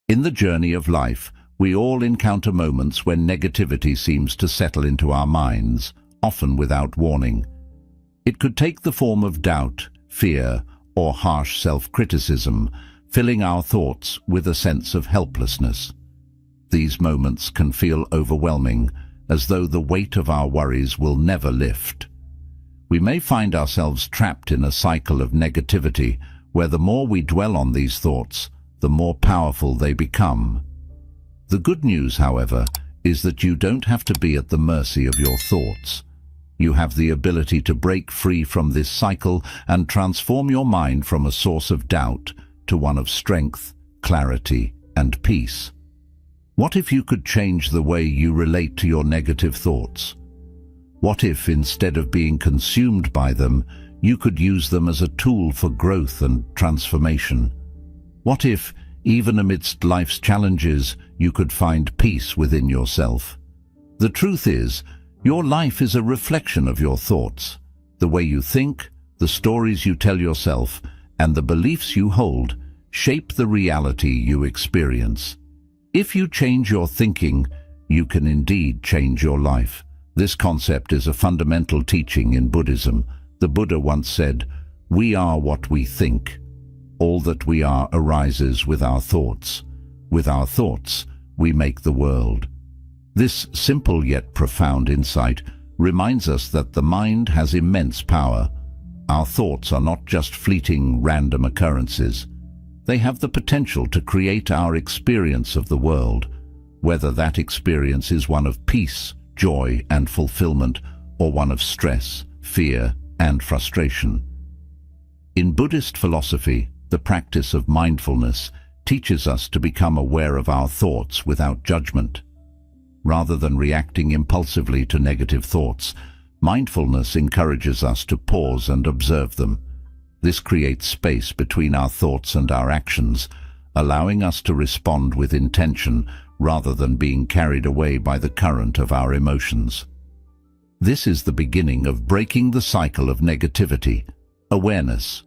In the journey of life, we all encounter moments when negativity seems to settle into our minds, often without warning. It could take the form of doubt, fear, or harsh self-criticism, filling our thoughts with a sense of helplessness. These moments can feel overwhelming, as though the weight of our worries will never lift. We may find ourselves trapped in a cycle of negativity, where the more we dwell on these thoughts, the more powerful they become. The good news, however, is that you don't have to be at the mercy of your thoughts. You have the ability to break free from this cycle and transform your mind from a source of doubt to one of strength, clarity, and peace. What if you could change the way you relate to your negative thoughts? What if, instead of being consumed by them, you could use them as a tool for growth and transformation? What if, even amidst life's challenges, you could find peace within yourself? The truth is, your life is a reflection of your thoughts. The way you think, the stories you tell yourself, and the beliefs you hold shape the reality you experience. If you change your thinking, you can indeed change your life. This concept is a fundamental teaching in Buddhism. The Buddha once said, "We are what we think. All that we are arises with our thoughts. With our thoughts, we make the world." This simple yet profound insight reminds us that the mind has immense power. Our thoughts are not just fleeting, random occurrences. They have the potential to create our experience of the world, whether that experience is one of peace, joy, and fulfillment, or one of stress, fear, and frustration. In Buddhist philosophy, the practice of mindfulness teaches us to become aware of our thoughts without judgment. Rather than reacting impulsively to negative thoughts, mindfulness encourages us to pause and observe them. This creates space between our thoughts and our actions, allowing us to respond with intention rather than being carried away by the current of our emotions. This is the beginning of breaking the cycle of negativity, awareness.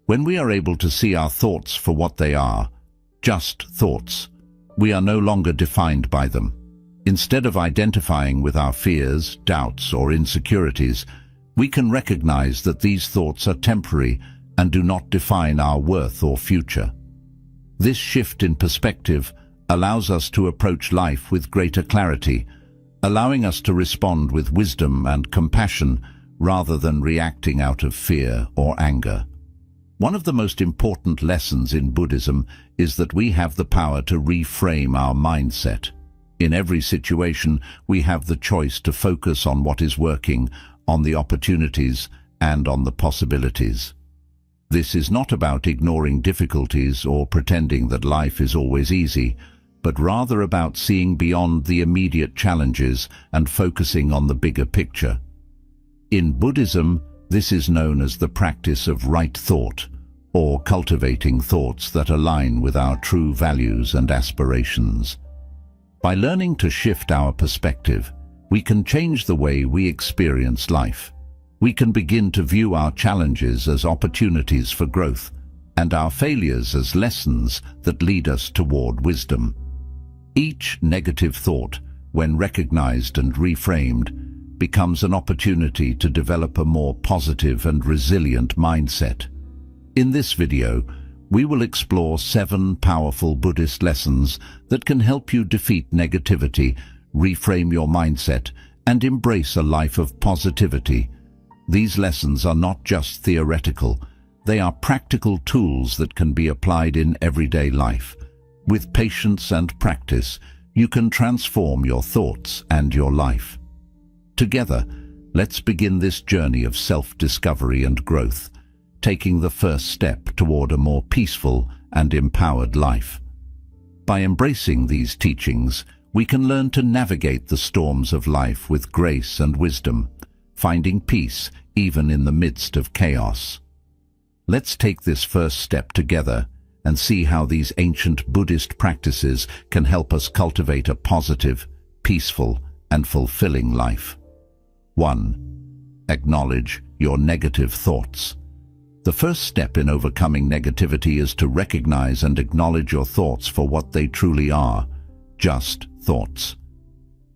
When we are able to see our thoughts for what they are, just thoughts, we are no longer defined by them. Instead of identifying with our fears, doubts, or insecurities, we can recognize that these thoughts are temporary and do not define our worth or future. This shift in perspective allows us to approach life with greater clarity, allowing us to respond with wisdom and compassion rather than reacting out of fear or anger. One of the most important lessons in Buddhism is that we have the power to reframe our mindset. In every situation, we have the choice to focus on what is working, on the opportunities, and on the possibilities. This is not about ignoring difficulties or pretending that life is always easy, but rather about seeing beyond the immediate challenges and focusing on the bigger picture. In Buddhism, this is known as the practice of right thought, or cultivating thoughts that align with our true values and aspirations. By learning to shift our perspective, we can change the way we experience life. We can begin to view our challenges as opportunities for growth, and our failures as lessons that lead us toward wisdom. Each negative thought, when recognized and reframed, becomes an opportunity to develop a more positive and resilient mindset. In this video, we will explore 7 powerful Buddhist lessons that can help you defeat negativity, reframe your mindset, and embrace a life of positivity. These lessons are not just theoretical, they are practical tools that can be applied in everyday life. With patience and practice, you can transform your thoughts and your life. Together, let's begin this journey of self-discovery and growth, taking the first step toward a more peaceful and empowered life. By embracing these teachings, we can learn to navigate the storms of life with grace and wisdom, finding peace even in the midst of chaos. Let's take this first step together and see how these ancient Buddhist practices can help us cultivate a positive, peaceful, and fulfilling life. 1. Acknowledge your negative thoughts. The first step in overcoming negativity is to recognize and acknowledge your thoughts for what they truly are, just thoughts.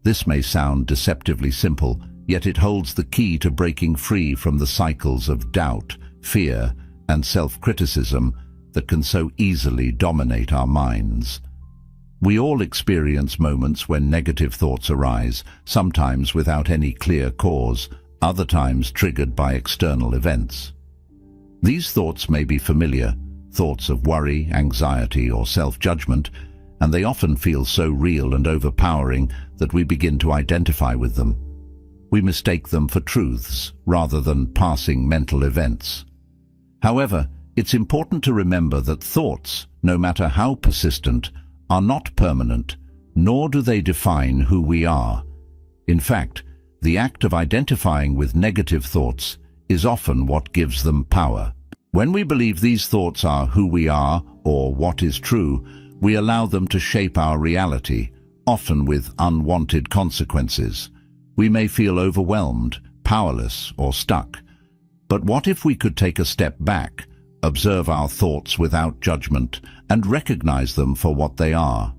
This may sound deceptively simple, yet it holds the key to breaking free from the cycles of doubt, fear, and self-criticism that can so easily dominate our minds. We all experience moments when negative thoughts arise, sometimes without any clear cause, other times triggered by external events. These thoughts may be familiar, thoughts of worry, anxiety, or self-judgment, and they often feel so real and overpowering that we begin to identify with them. We mistake them for truths rather than passing mental events. However, it's important to remember that thoughts, no matter how persistent, are not permanent, nor do they define who we are. In fact, the act of identifying with negative thoughts is often what gives them power. When we believe these thoughts are who we are or what is true, we allow them to shape our reality, often with unwanted consequences. We may feel overwhelmed, powerless, or stuck. But what if we could take a step back, observe our thoughts without judgment, and recognize them for what they are?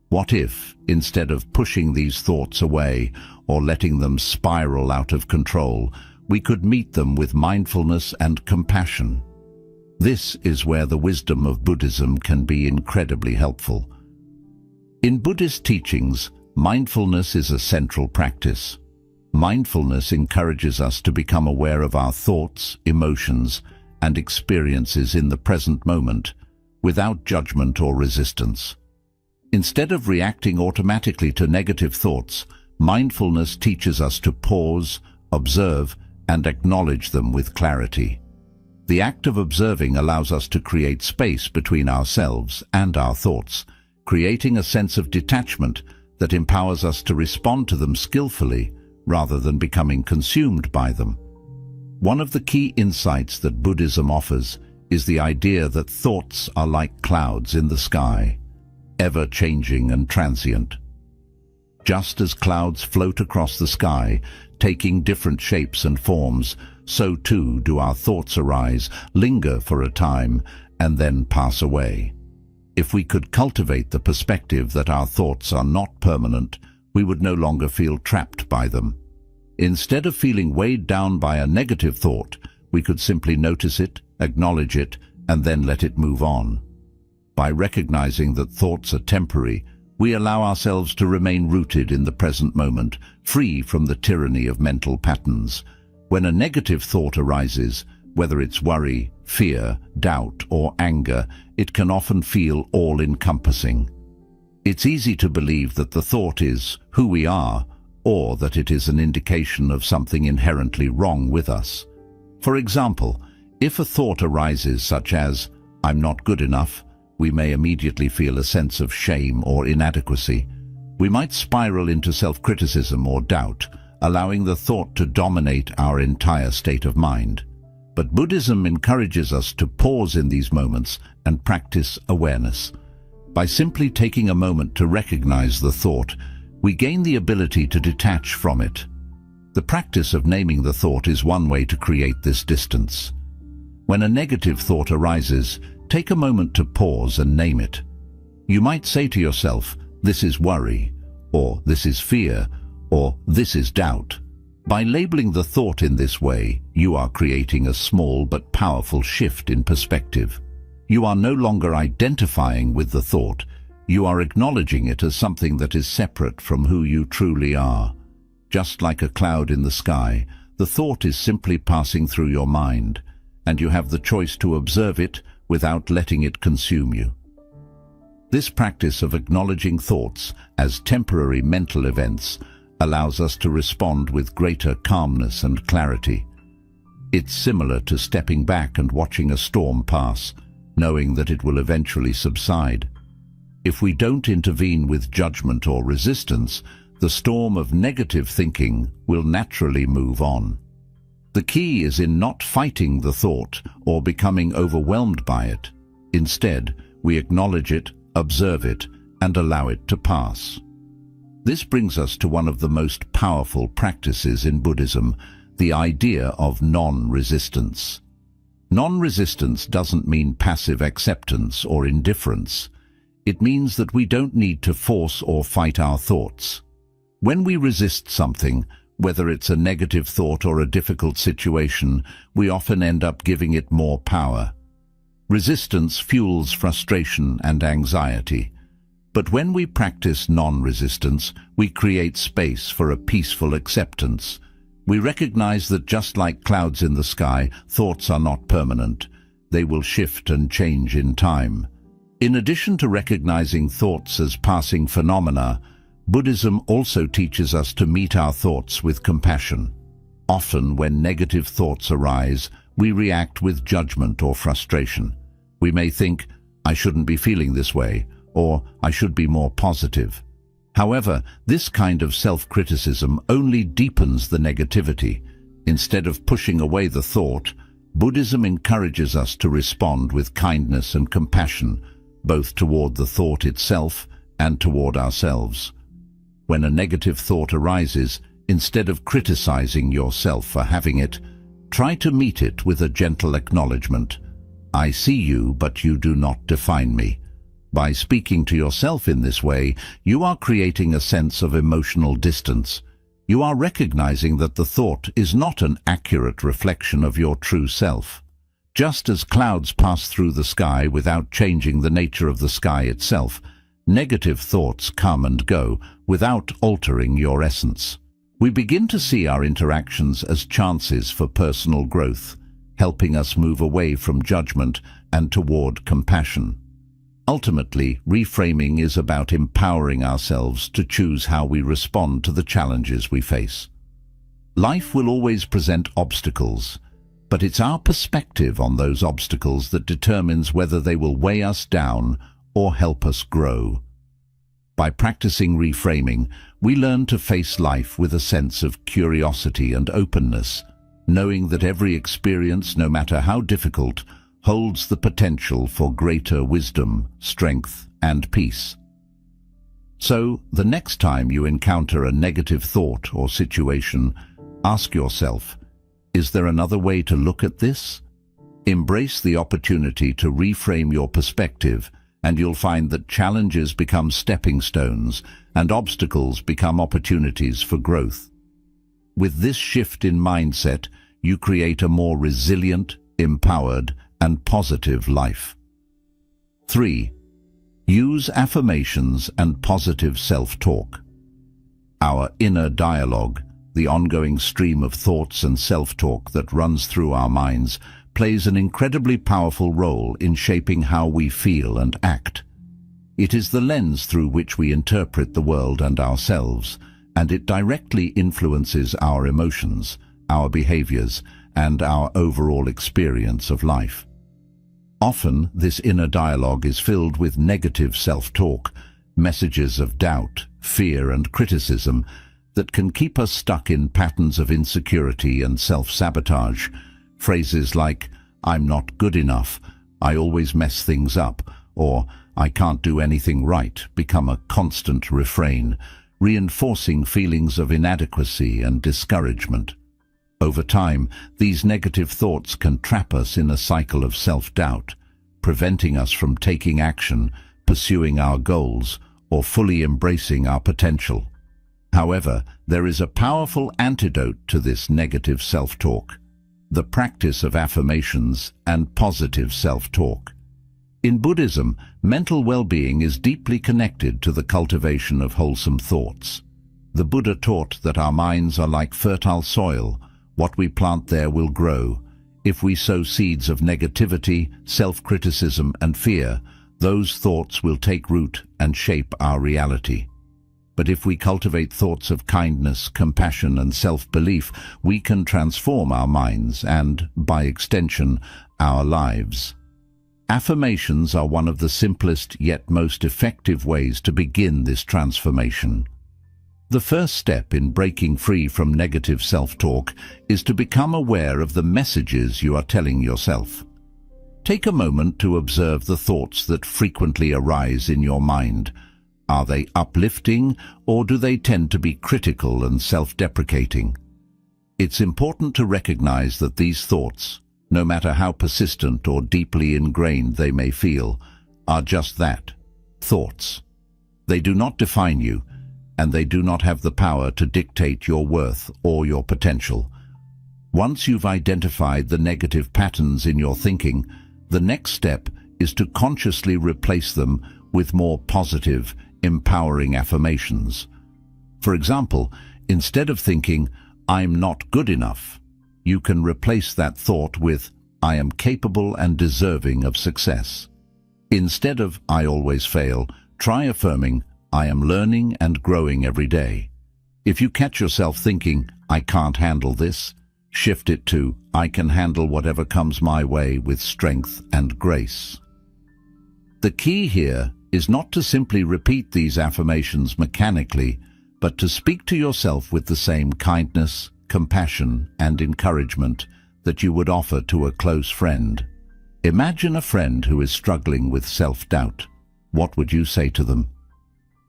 What if, instead of pushing these thoughts away or letting them spiral out of control, we could meet them with mindfulness and compassion? This is where the wisdom of Buddhism can be incredibly helpful. In Buddhist teachings, mindfulness is a central practice. Mindfulness encourages us to become aware of our thoughts, emotions, and experiences in the present moment, without judgment or resistance. Instead of reacting automatically to negative thoughts, mindfulness teaches us to pause, observe, and acknowledge them with clarity. The act of observing allows us to create space between ourselves and our thoughts, creating a sense of detachment that empowers us to respond to them skillfully rather than becoming consumed by them. One of the key insights that Buddhism offers is the idea that thoughts are like clouds in the sky, ever-changing and transient. Just as clouds float across the sky, taking different shapes and forms, so too do our thoughts arise, linger for a time, and then pass away. If we could cultivate the perspective that our thoughts are not permanent, we would no longer feel trapped by them. Instead of feeling weighed down by a negative thought, we could simply notice it, acknowledge it, and then let it move on. By recognizing that thoughts are temporary, we allow ourselves to remain rooted in the present moment, free from the tyranny of mental patterns. When a negative thought arises, whether it's worry, fear, doubt, or anger, it can often feel all-encompassing. It's easy to believe that the thought is who we are, or that it is an indication of something inherently wrong with us. For example, if a thought arises such as, "I'm not good enough," we may immediately feel a sense of shame or inadequacy. We might spiral into self-criticism or doubt, allowing the thought to dominate our entire state of mind. But Buddhism encourages us to pause in these moments and practice awareness. By simply taking a moment to recognize the thought, we gain the ability to detach from it. The practice of naming the thought is one way to create this distance. When a negative thought arises, take a moment to pause and name it. You might say to yourself, "This is worry," or "This is fear," or "This is doubt." By labeling the thought in this way, you are creating a small but powerful shift in perspective. You are no longer identifying with the thought. You are acknowledging it as something that is separate from who you truly are. Just like a cloud in the sky, the thought is simply passing through your mind, and you have the choice to observe it without letting it consume you. This practice of acknowledging thoughts as temporary mental events allows us to respond with greater calmness and clarity. It's similar to stepping back and watching a storm pass, knowing that it will eventually subside. If we don't intervene with judgment or resistance, the storm of negative thinking will naturally move on. The key is in not fighting the thought or becoming overwhelmed by it. Instead, we acknowledge it, observe it, and allow it to pass. This brings us to one of the most powerful practices in Buddhism, the idea of non-resistance. Non-resistance doesn't mean passive acceptance or indifference. It means that we don't need to force or fight our thoughts. When we resist something, whether it's a negative thought or a difficult situation, we often end up giving it more power. Resistance fuels frustration and anxiety. But when we practice non-resistance, we create space for a peaceful acceptance. We recognize that just like clouds in the sky, thoughts are not permanent. They will shift and change in time. In addition to recognizing thoughts as passing phenomena, Buddhism also teaches us to meet our thoughts with compassion. Often, when negative thoughts arise, we react with judgment or frustration. We may think, "I shouldn't be feeling this way," or "I should be more positive." However, this kind of self-criticism only deepens the negativity. Instead of pushing away the thought, Buddhism encourages us to respond with kindness and compassion, both toward the thought itself and toward ourselves. When a negative thought arises, instead of criticizing yourself for having it, try to meet it with a gentle acknowledgement. "I see you, but you do not define me." By speaking to yourself in this way, you are creating a sense of emotional distance. You are recognizing that the thought is not an accurate reflection of your true self. Just as clouds pass through the sky without changing the nature of the sky itself, negative thoughts come and go without altering your essence. We begin to see our interactions as chances for personal growth, helping us move away from judgment and toward compassion. Ultimately, reframing is about empowering ourselves to choose how we respond to the challenges we face. Life will always present obstacles, but it's our perspective on those obstacles that determines whether they will weigh us down or help us grow. By practicing reframing, we learn to face life with a sense of curiosity and openness, knowing that every experience, no matter how difficult, holds the potential for greater wisdom, strength, and peace. So, the next time you encounter a negative thought or situation, ask yourself, is there another way to look at this? Embrace the opportunity to reframe your perspective, and you'll find that challenges become stepping stones and obstacles become opportunities for growth. With this shift in mindset, you create a more resilient, empowered, and positive life. 3. Use affirmations and positive self-talk. Our inner dialogue, the ongoing stream of thoughts and self-talk that runs through our minds, plays an incredibly powerful role in shaping how we feel and act. It is the lens through which we interpret the world and ourselves, and it directly influences our emotions, our behaviors, and our overall experience of life. Often, this inner dialogue is filled with negative self-talk, messages of doubt, fear, and criticism that can keep us stuck in patterns of insecurity and self-sabotage. Phrases like, "I'm not good enough," "I always mess things up," or "I can't do anything right" become a constant refrain, reinforcing feelings of inadequacy and discouragement. Over time, these negative thoughts can trap us in a cycle of self-doubt, preventing us from taking action, pursuing our goals, or fully embracing our potential. However, there is a powerful antidote to this negative self-talk: the practice of affirmations and positive self-talk. In Buddhism, mental well-being is deeply connected to the cultivation of wholesome thoughts. The Buddha taught that our minds are like fertile soil. What we plant there will grow. If we sow seeds of negativity, self-criticism, and fear, those thoughts will take root and shape our reality. But if we cultivate thoughts of kindness, compassion, and self-belief, we can transform our minds and, by extension, our lives. Affirmations are one of the simplest yet most effective ways to begin this transformation. The first step in breaking free from negative self-talk is to become aware of the messages you are telling yourself. Take a moment to observe the thoughts that frequently arise in your mind. Are they uplifting, or do they tend to be critical and self-deprecating? It's important to recognize that these thoughts, no matter how persistent or deeply ingrained they may feel, are just that, thoughts. They do not define you, and they do not have the power to dictate your worth or your potential. Once you've identified the negative patterns in your thinking, the next step is to consciously replace them with more positive, empowering affirmations. For example, instead of thinking, "I'm not good enough," you can replace that thought with, "I am capable and deserving of success." Instead of "I always fail," try affirming, "I am learning and growing every day." If you catch yourself thinking, "I can't handle this," shift it to, "I can handle whatever comes my way with strength and grace." The key here is not to simply repeat these affirmations mechanically, but to speak to yourself with the same kindness, compassion, and encouragement that you would offer to a close friend. Imagine a friend who is struggling with self-doubt. What would you say to them?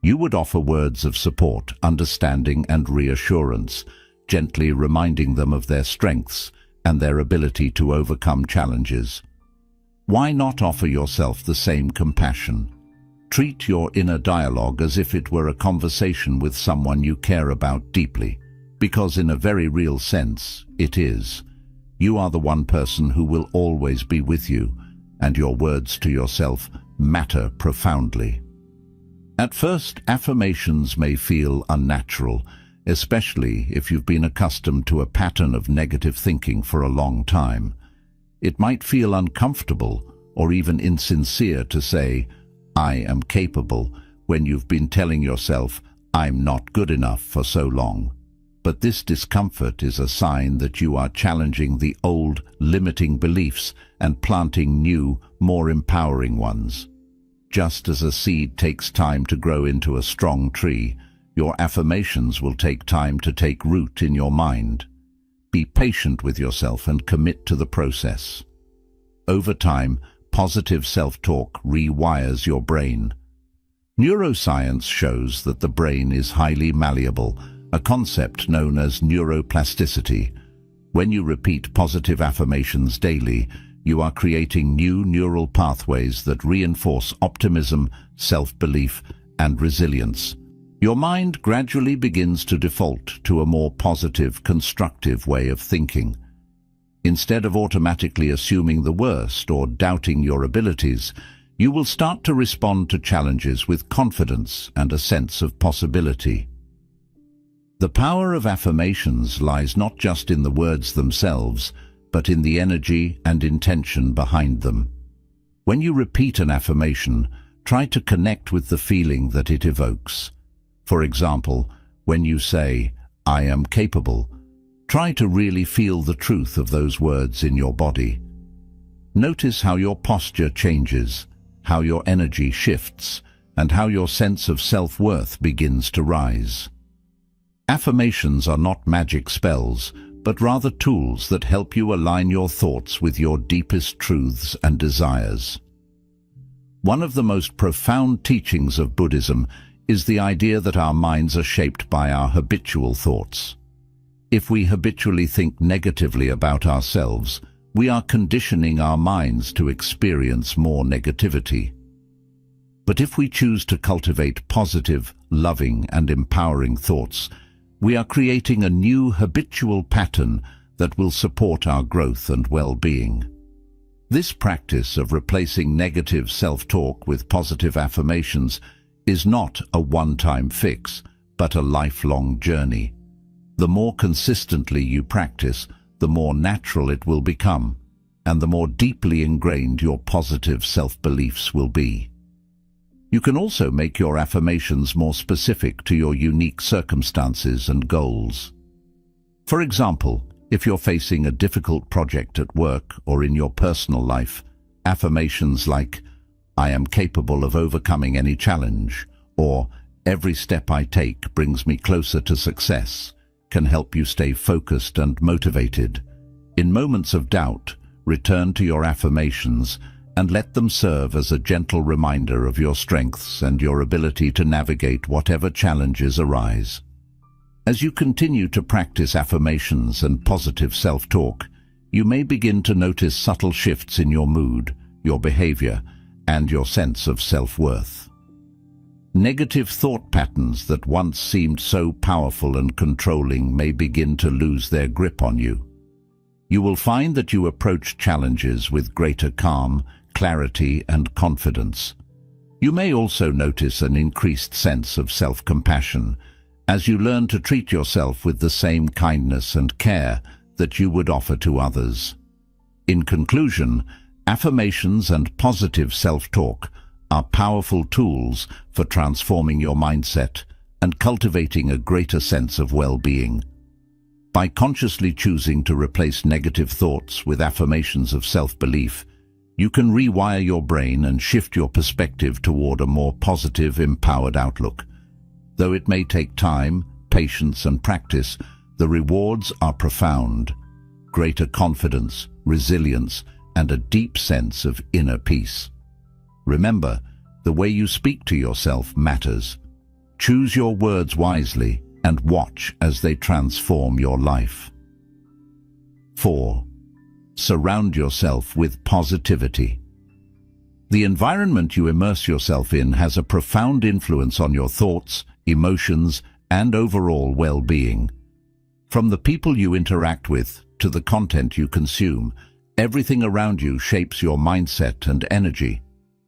You would offer words of support, understanding, and reassurance, gently reminding them of their strengths and their ability to overcome challenges. Why not offer yourself the same compassion? Treat your inner dialogue as if it were a conversation with someone you care about deeply, because in a very real sense, it is. You are the one person who will always be with you, and your words to yourself matter profoundly. At first, affirmations may feel unnatural, especially if you've been accustomed to a pattern of negative thinking for a long time. It might feel uncomfortable or even insincere to say, "I am capable," when you've been telling yourself, "I'm not good enough," for so long. But this discomfort is a sign that you are challenging the old, limiting beliefs and planting new, more empowering ones. Just as a seed takes time to grow into a strong tree, your affirmations will take time to take root in your mind. Be patient with yourself and commit to the process. Over time, positive self-talk rewires your brain. Neuroscience shows that the brain is highly malleable, a concept known as neuroplasticity. When you repeat positive affirmations daily, you are creating new neural pathways that reinforce optimism, self-belief, and resilience. Your mind gradually begins to default to a more positive, constructive way of thinking. Instead of automatically assuming the worst or doubting your abilities, you will start to respond to challenges with confidence and a sense of possibility. The power of affirmations lies not just in the words themselves, but in the energy and intention behind them. When you repeat an affirmation, try to connect with the feeling that it evokes. For example, when you say, "I am capable," try to really feel the truth of those words in your body. Notice how your posture changes, how your energy shifts, and how your sense of self-worth begins to rise. Affirmations are not magic spells, but rather tools that help you align your thoughts with your deepest truths and desires. One of the most profound teachings of Buddhism is the idea that our minds are shaped by our habitual thoughts. If we habitually think negatively about ourselves, we are conditioning our minds to experience more negativity. But if we choose to cultivate positive, loving, and empowering thoughts, we are creating a new habitual pattern that will support our growth and well-being. This practice of replacing negative self-talk with positive affirmations is not a one-time fix, but a lifelong journey. The more consistently you practice, the more natural it will become, and the more deeply ingrained your positive self-beliefs will be. You can also make your affirmations more specific to your unique circumstances and goals. For example, if you're facing a difficult project at work or in your personal life, affirmations like, "I am capable of overcoming any challenge," or "Every step I take brings me closer to success," can help you stay focused and motivated. In moments of doubt, return to your affirmations and let them serve as a gentle reminder of your strengths and your ability to navigate whatever challenges arise. As you continue to practice affirmations and positive self-talk, you may begin to notice subtle shifts in your mood, your behavior, and your sense of self-worth. Negative thought patterns that once seemed so powerful and controlling may begin to lose their grip on you. You will find that you approach challenges with greater calm, clarity, and confidence. You may also notice an increased sense of self-compassion as you learn to treat yourself with the same kindness and care that you would offer to others. In conclusion, affirmations and positive self-talk are powerful tools for transforming your mindset and cultivating a greater sense of well-being. By consciously choosing to replace negative thoughts with affirmations of self-belief, you can rewire your brain and shift your perspective toward a more positive, empowered outlook. Though it may take time, patience, and practice, the rewards are profound. Greater confidence, resilience, and a deep sense of inner peace. Remember, the way you speak to yourself matters. Choose your words wisely and watch as they transform your life. 4. Surround yourself with positivity. The environment you immerse yourself in has a profound influence on your thoughts, emotions, and overall well-being. From the people you interact with to the content you consume, everything around you shapes your mindset and energy.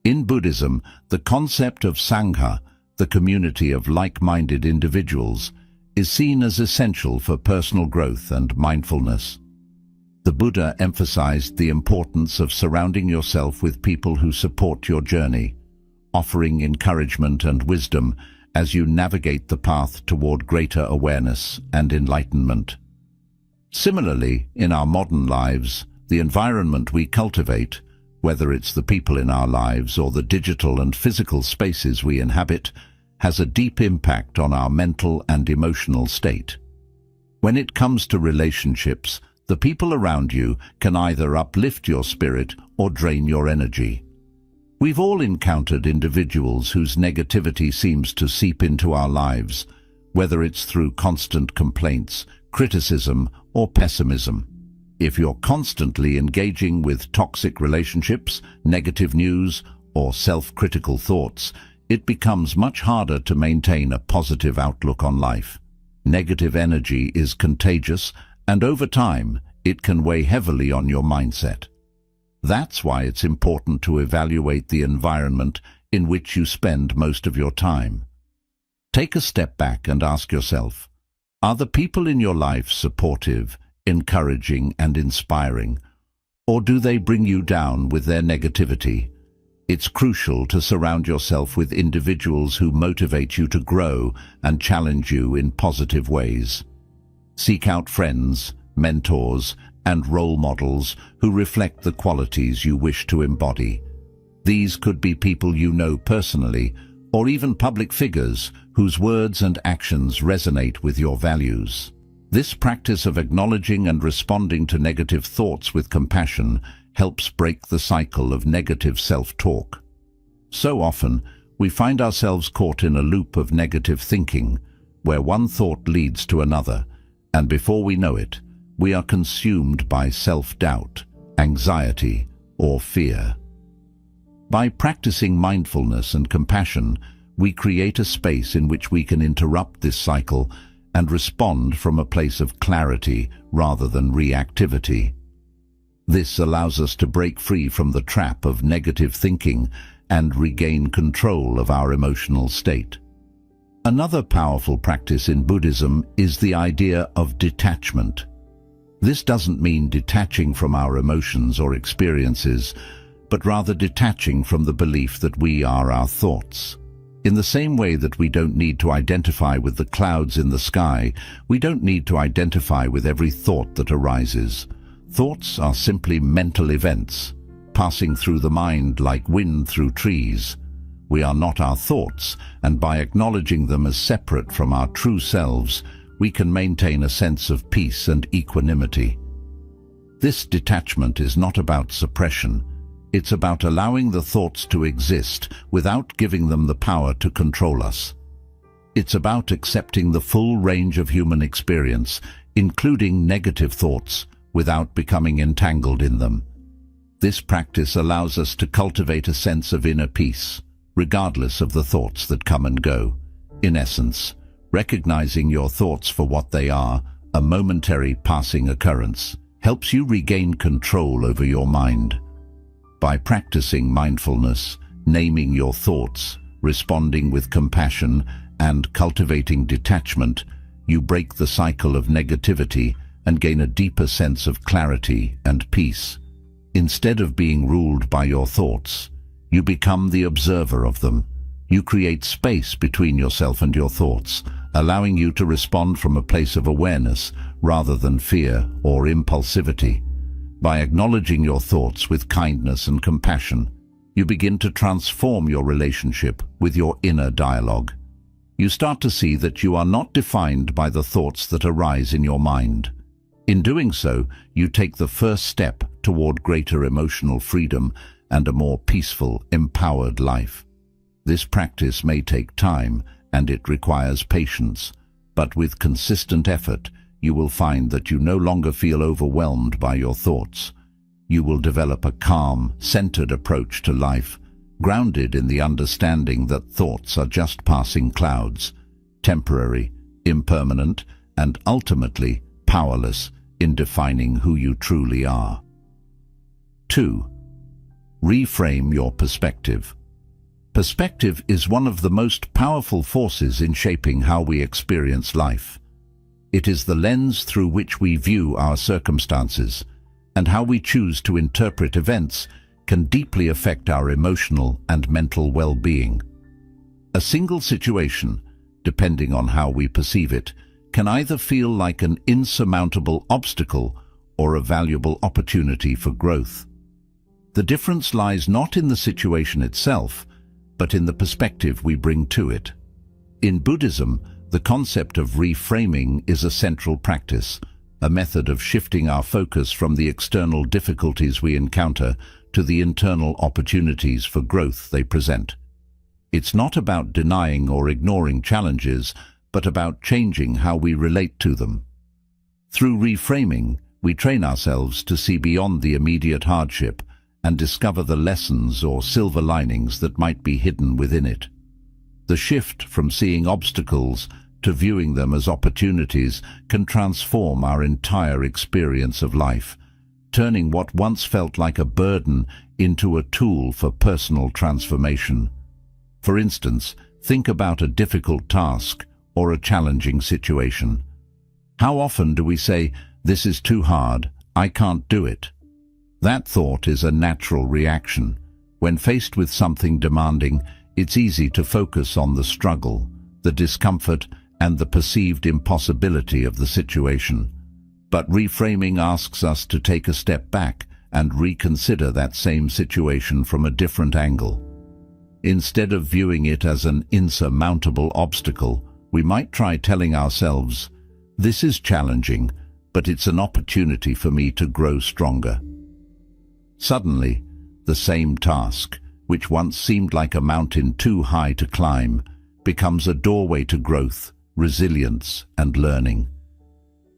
In Buddhism, the concept of Sangha, the community of like-minded individuals, is seen as essential for personal growth and mindfulness. The Buddha emphasized the importance of surrounding yourself with people who support your journey, offering encouragement and wisdom as you navigate the path toward greater awareness and enlightenment. Similarly, in our modern lives, the environment we cultivate, whether it's the people in our lives or the digital and physical spaces we inhabit, has a deep impact on our mental and emotional state. When it comes to relationships, the people around you can either uplift your spirit or drain your energy. We've all encountered individuals whose negativity seems to seep into our lives, whether it's through constant complaints, criticism, or pessimism. If you're constantly engaging with toxic relationships, negative news, or self-critical thoughts, it becomes much harder to maintain a positive outlook on life. Negative energy is contagious, and over time, it can weigh heavily on your mindset. That's why it's important to evaluate the environment in which you spend most of your time. Take a step back and ask yourself, are the people in your life supportive, encouraging, and inspiring, or do they bring you down with their negativity? It's crucial to surround yourself with individuals who motivate you to grow and challenge you in positive ways. Seek out friends, mentors, and role models who reflect the qualities you wish to embody. These could be people you know personally, or even public figures whose words and actions resonate with your values. This practice of acknowledging and responding to negative thoughts with compassion helps break the cycle of negative self-talk. So often, we find ourselves caught in a loop of negative thinking, where one thought leads to another, and before we know it, we are consumed by self-doubt, anxiety, or fear. By practicing mindfulness and compassion, we create a space in which we can interrupt this cycle and respond from a place of clarity rather than reactivity. This allows us to break free from the trap of negative thinking and regain control of our emotional state. Another powerful practice in Buddhism is the idea of detachment. This doesn't mean detaching from our emotions or experiences, but rather detaching from the belief that we are our thoughts. In the same way that we don't need to identify with the clouds in the sky, we don't need to identify with every thought that arises. Thoughts are simply mental events, passing through the mind like wind through trees. We are not our thoughts, and by acknowledging them as separate from our true selves, we can maintain a sense of peace and equanimity. This detachment is not about suppression. It's about allowing the thoughts to exist without giving them the power to control us. It's about accepting the full range of human experience, including negative thoughts, without becoming entangled in them. This practice allows us to cultivate a sense of inner peace, regardless of the thoughts that come and go. In essence, recognizing your thoughts for what they are, a momentary passing occurrence, helps you regain control over your mind. By practicing mindfulness, naming your thoughts, responding with compassion, and cultivating detachment, you break the cycle of negativity and gain a deeper sense of clarity and peace. Instead of being ruled by your thoughts, you become the observer of them. You create space between yourself and your thoughts, allowing you to respond from a place of awareness rather than fear or impulsivity. By acknowledging your thoughts with kindness and compassion, you begin to transform your relationship with your inner dialogue. You start to see that you are not defined by the thoughts that arise in your mind. In doing so, you take the first step toward greater emotional freedom and a more peaceful, empowered life. This practice may take time, and it requires patience, but with consistent effort, you will find that you no longer feel overwhelmed by your thoughts. You will develop a calm, centered approach to life, grounded in the understanding that thoughts are just passing clouds, temporary, impermanent, and ultimately powerless in defining who you truly are. 2. Reframe your perspective. Perspective is one of the most powerful forces in shaping how we experience life. It is the lens through which we view our circumstances, and how we choose to interpret events can deeply affect our emotional and mental well-being. A single situation, depending on how we perceive it, can either feel like an insurmountable obstacle or a valuable opportunity for growth. The difference lies not in the situation itself, but in the perspective we bring to it. In Buddhism, the concept of reframing is a central practice, a method of shifting our focus from the external difficulties we encounter to the internal opportunities for growth they present. It's not about denying or ignoring challenges, but about changing how we relate to them. Through reframing, we train ourselves to see beyond the immediate hardship and discover the lessons or silver linings that might be hidden within it. The shift from seeing obstacles to viewing them as opportunities can transform our entire experience of life, turning what once felt like a burden into a tool for personal transformation. For instance, think about a difficult task or a challenging situation. How often do we say, "This is too hard, I can't do it"? That thought is a natural reaction. When faced with something demanding, it's easy to focus on the struggle, the discomfort, and the perceived impossibility of the situation. But reframing asks us to take a step back and reconsider that same situation from a different angle. Instead of viewing it as an insurmountable obstacle, we might try telling ourselves, "This is challenging, but it's an opportunity for me to grow stronger." Suddenly, the same task, which once seemed like a mountain too high to climb, becomes a doorway to growth, resilience, and learning.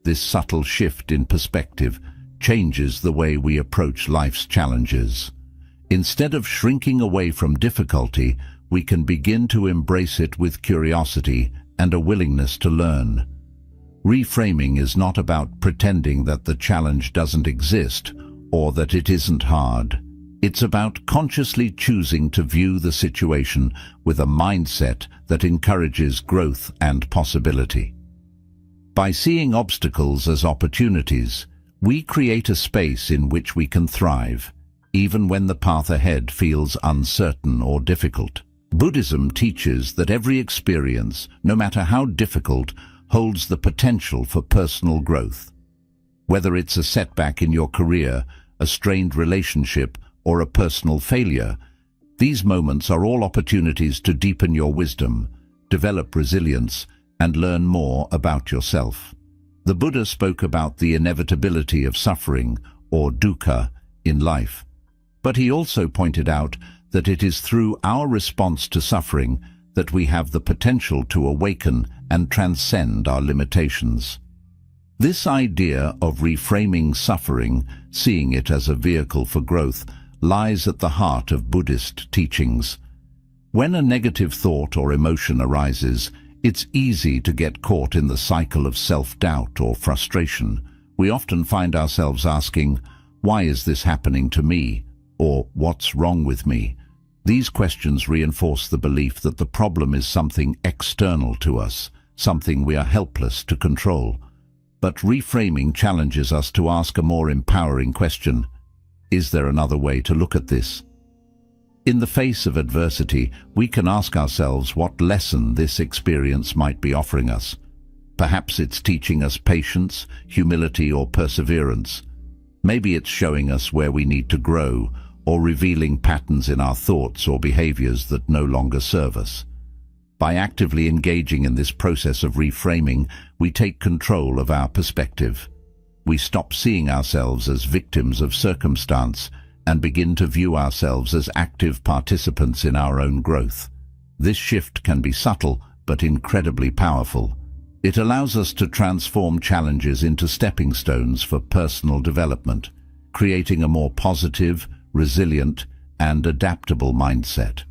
This subtle shift in perspective changes the way we approach life's challenges. Instead of shrinking away from difficulty, we can begin to embrace it with curiosity and a willingness to learn. Reframing is not about pretending that the challenge doesn't exist or that it isn't hard. It's about consciously choosing to view the situation with a mindset that encourages growth and possibility. By seeing obstacles as opportunities, we create a space in which we can thrive, even when the path ahead feels uncertain or difficult. Buddhism teaches that every experience, no matter how difficult, holds the potential for personal growth. Whether it's a setback in your career, a strained relationship, or a personal failure, these moments are all opportunities to deepen your wisdom, develop resilience, and learn more about yourself. The Buddha spoke about the inevitability of suffering, or dukkha, in life. But he also pointed out that it is through our response to suffering that we have the potential to awaken and transcend our limitations. This idea of reframing suffering, seeing it as a vehicle for growth, lies at the heart of Buddhist teachings. When a negative thought or emotion arises, it's easy to get caught in the cycle of self-doubt or frustration. We often find ourselves asking, "Why is this happening to me?" or "What's wrong with me?" These questions reinforce the belief that the problem is something external to us, something we are helpless to control. But reframing challenges us to ask a more empowering question: is there another way to look at this? In the face of adversity, we can ask ourselves what lesson this experience might be offering us. Perhaps it's teaching us patience, humility, or perseverance. Maybe it's showing us where we need to grow, or revealing patterns in our thoughts or behaviors that no longer serve us. By actively engaging in this process of reframing, we take control of our perspective. We stop seeing ourselves as victims of circumstance and begin to view ourselves as active participants in our own growth. This shift can be subtle but incredibly powerful. It allows us to transform challenges into stepping stones for personal development, creating a more positive, resilient, and adaptable mindset.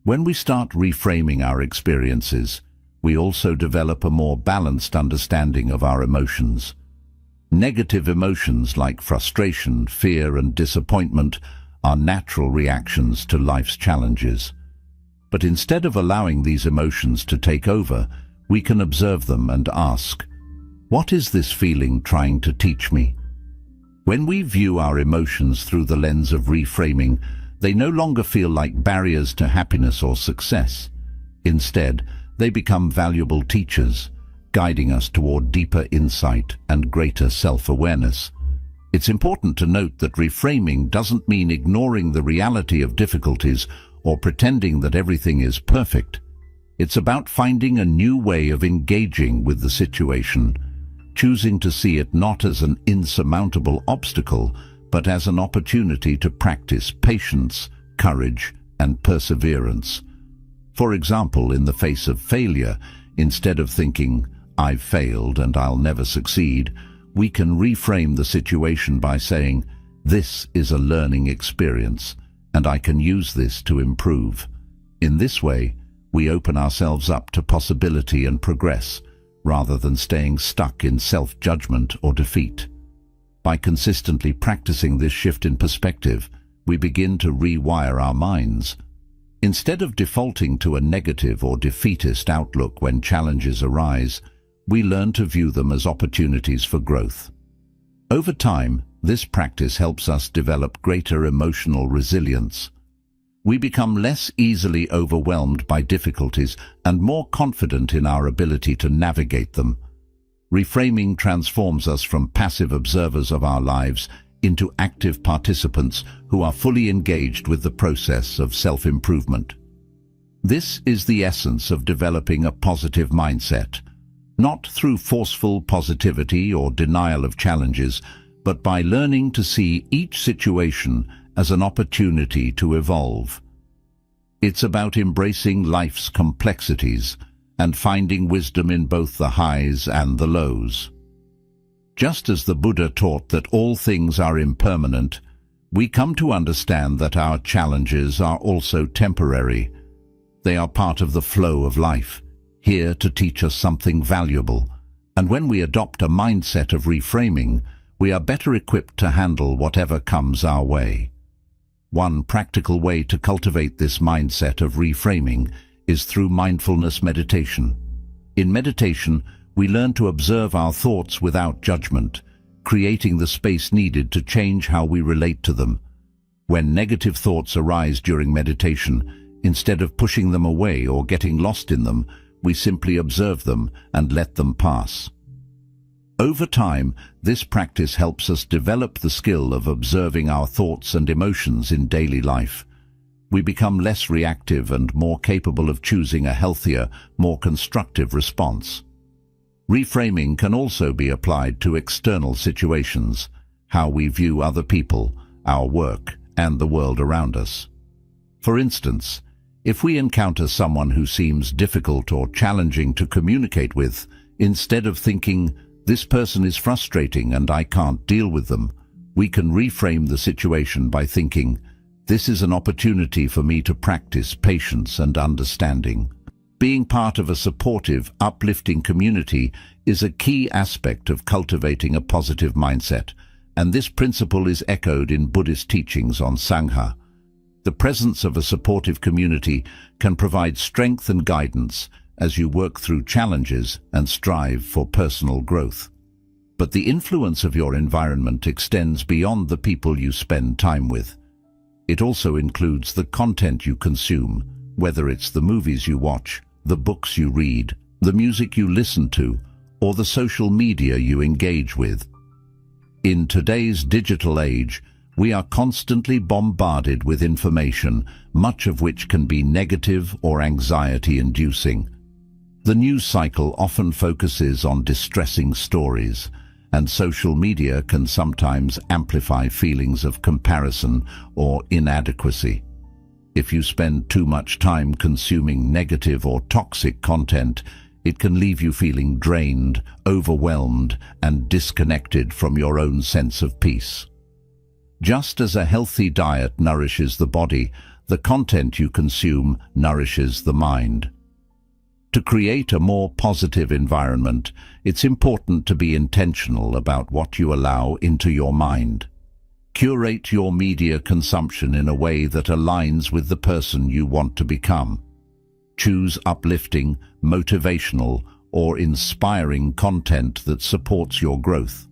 When we start reframing our experiences, we also develop a more balanced understanding of our emotions. Negative emotions like frustration, fear, and disappointment are natural reactions to life's challenges. But instead of allowing these emotions to take over, we can observe them and ask, "What is this feeling trying to teach me?" When we view our emotions through the lens of reframing, they no longer feel like barriers to happiness or success. Instead, they become valuable teachers, guiding us toward deeper insight and greater self-awareness. It's important to note that reframing doesn't mean ignoring the reality of difficulties or pretending that everything is perfect. It's about finding a new way of engaging with the situation, choosing to see it not as an insurmountable obstacle, but as an opportunity to practice patience, courage, and perseverance. For example, in the face of failure, instead of thinking, "I've failed and I'll never succeed," we can reframe the situation by saying, "This is a learning experience, and I can use this to improve." In this way, we open ourselves up to possibility and progress, rather than staying stuck in self-judgment or defeat. By consistently practicing this shift in perspective, we begin to rewire our minds. Instead of defaulting to a negative or defeatist outlook when challenges arise, we learn to view them as opportunities for growth. Over time, this practice helps us develop greater emotional resilience. We become less easily overwhelmed by difficulties and more confident in our ability to navigate them. Reframing transforms us from passive observers of our lives into active participants who are fully engaged with the process of self-improvement. This is the essence of developing a positive mindset, not through forceful positivity or denial of challenges, but by learning to see each situation as an opportunity to evolve. It's about embracing life's complexities and finding wisdom in both the highs and the lows. Just as the Buddha taught that all things are impermanent, we come to understand that our challenges are also temporary. They are part of the flow of life, here to teach us something valuable. And when we adopt a mindset of reframing, we are better equipped to handle whatever comes our way. One practical way to cultivate this mindset of reframing is through mindfulness meditation. In meditation, we learn to observe our thoughts without judgment, creating the space needed to change how we relate to them. When negative thoughts arise during meditation, instead of pushing them away or getting lost in them, we simply observe them and let them pass. Over time, this practice helps us develop the skill of observing our thoughts and emotions in daily life. We become less reactive and more capable of choosing a healthier, more constructive response. Reframing can also be applied to external situations, how we view other people, our work, and the world around us. For instance, if we encounter someone who seems difficult or challenging to communicate with, instead of thinking, "This person is frustrating and I can't deal with them," we can reframe the situation by thinking, "This is an opportunity for me to practice patience and understanding." Being part of a supportive, uplifting community is a key aspect of cultivating a positive mindset, and this principle is echoed in Buddhist teachings on Sangha. The presence of a supportive community can provide strength and guidance as you work through challenges and strive for personal growth. But the influence of your environment extends beyond the people you spend time with. It also includes the content you consume, whether it's the movies you watch, the books you read, the music you listen to, or the social media you engage with. In today's digital age, we are constantly bombarded with information, much of which can be negative or anxiety-inducing. The news cycle often focuses on distressing stories, and social media can sometimes amplify feelings of comparison or inadequacy. If you spend too much time consuming negative or toxic content, it can leave you feeling drained, overwhelmed, and disconnected from your own sense of peace. Just as a healthy diet nourishes the body, the content you consume nourishes the mind. To create a more positive environment, it's important to be intentional about what you allow into your mind. Curate your media consumption in a way that aligns with the person you want to become. Choose uplifting, motivational, or inspiring content that supports your growth.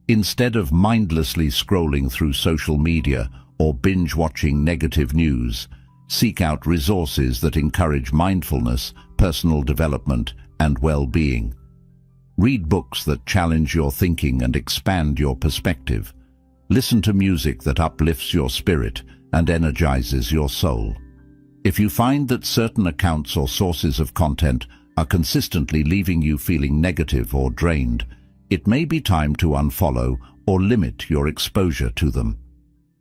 Instead of mindlessly scrolling through social media or binge-watching negative news, seek out resources that encourage mindfulness, personal development, and well-being. Read books that challenge your thinking and expand your perspective. Listen to music that uplifts your spirit and energizes your soul. If you find that certain accounts or sources of content are consistently leaving you feeling negative or drained, it may be time to unfollow or limit your exposure to them.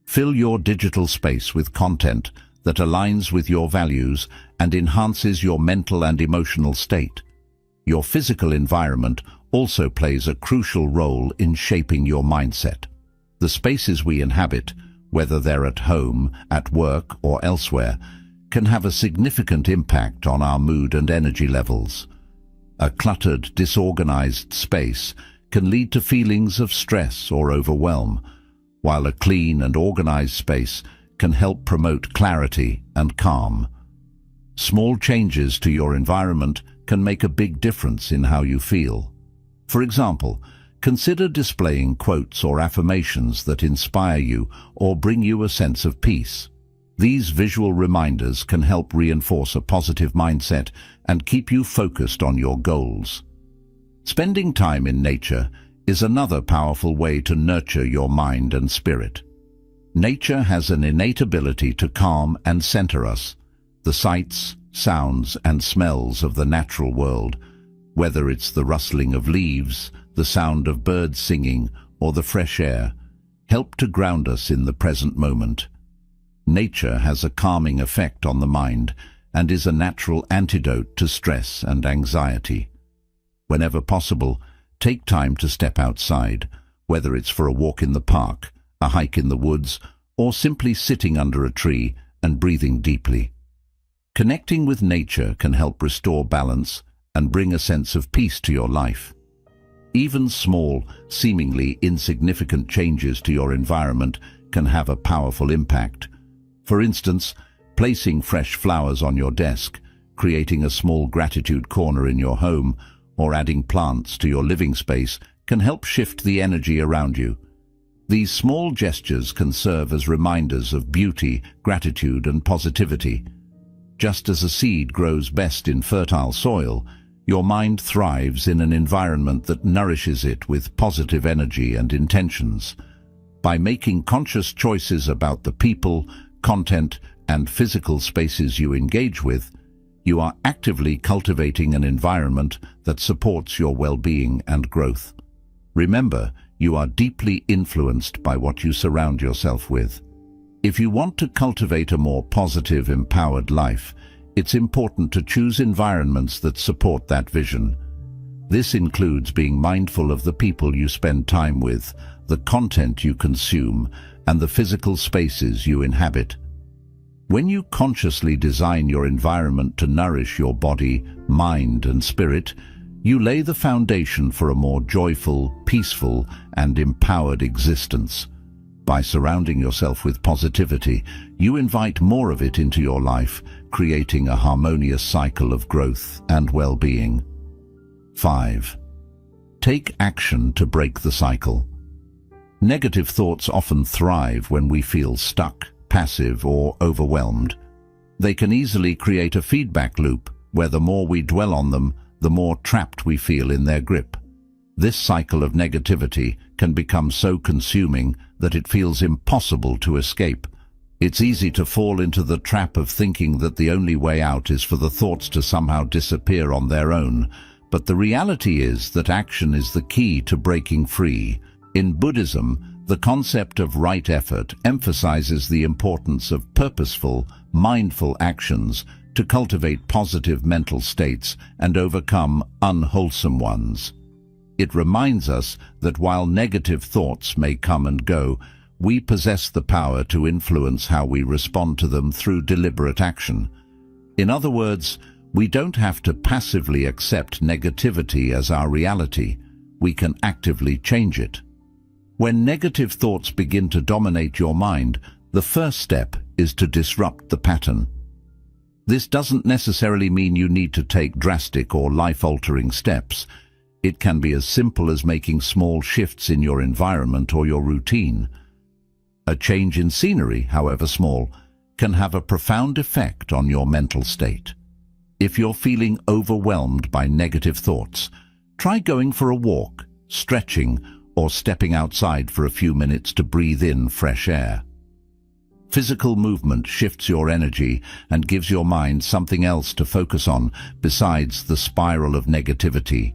Fill your digital space with content that aligns with your values and enhances your mental and emotional state. Your physical environment also plays a crucial role in shaping your mindset. The spaces we inhabit, whether they're at home, at work, or elsewhere, can have a significant impact on our mood and energy levels. A cluttered, disorganized space can lead to feelings of stress or overwhelm, while a clean and organized space can help promote clarity and calm. Small changes to your environment can make a big difference in how you feel. For example, consider displaying quotes or affirmations that inspire you or bring you a sense of peace. These visual reminders can help reinforce a positive mindset and keep you focused on your goals. Spending time in nature is another powerful way to nurture your mind and spirit. Nature has an innate ability to calm and center us. The sights, sounds, and smells of the natural world, whether it's the rustling of leaves, the sound of birds singing, or the fresh air, help to ground us in the present moment. Nature has a calming effect on the mind and is a natural antidote to stress and anxiety. Whenever possible, take time to step outside, whether it's for a walk in the park, a hike in the woods, or simply sitting under a tree and breathing deeply. Connecting with nature can help restore balance and bring a sense of peace to your life. Even small, seemingly insignificant changes to your environment can have a powerful impact. For instance, placing fresh flowers on your desk, creating a small gratitude corner in your home, or adding plants to your living space can help shift the energy around you. These small gestures can serve as reminders of beauty, gratitude, and positivity. Just as a seed grows best in fertile soil, your mind thrives in an environment that nourishes it with positive energy and intentions. By making conscious choices about the people, content, and physical spaces you engage with, you are actively cultivating an environment that supports your well-being and growth. Remember, you are deeply influenced by what you surround yourself with. If you want to cultivate a more positive, empowered life, it's important to choose environments that support that vision. This includes being mindful of the people you spend time with, the content you consume, and the physical spaces you inhabit. When you consciously design your environment to nourish your body, mind, and spirit, you lay the foundation for a more joyful, peaceful, and empowered existence. By surrounding yourself with positivity, you invite more of it into your life, creating a harmonious cycle of growth and well-being. 5. Take action to break the cycle. Negative thoughts often thrive when we feel stuck, passive, or overwhelmed. They can easily create a feedback loop where the more we dwell on them, the more trapped we feel in their grip. This cycle of negativity can become so consuming that it feels impossible to escape. It's easy to fall into the trap of thinking that the only way out is for the thoughts to somehow disappear on their own, but the reality is that action is the key to breaking free. In Buddhism, the concept of right effort emphasizes the importance of purposeful, mindful actions to cultivate positive mental states and overcome unwholesome ones. It reminds us that while negative thoughts may come and go, we possess the power to influence how we respond to them through deliberate action. In other words, we don't have to passively accept negativity as our reality. We can actively change it. When negative thoughts begin to dominate your mind, the first step is to disrupt the pattern. This doesn't necessarily mean you need to take drastic or life-altering steps. It can be as simple as making small shifts in your environment or your routine. A change in scenery, however small, can have a profound effect on your mental state. If you're feeling overwhelmed by negative thoughts, try going for a walk, stretching, or stepping outside for a few minutes to breathe in fresh air. Physical movement shifts your energy and gives your mind something else to focus on besides the spiral of negativity.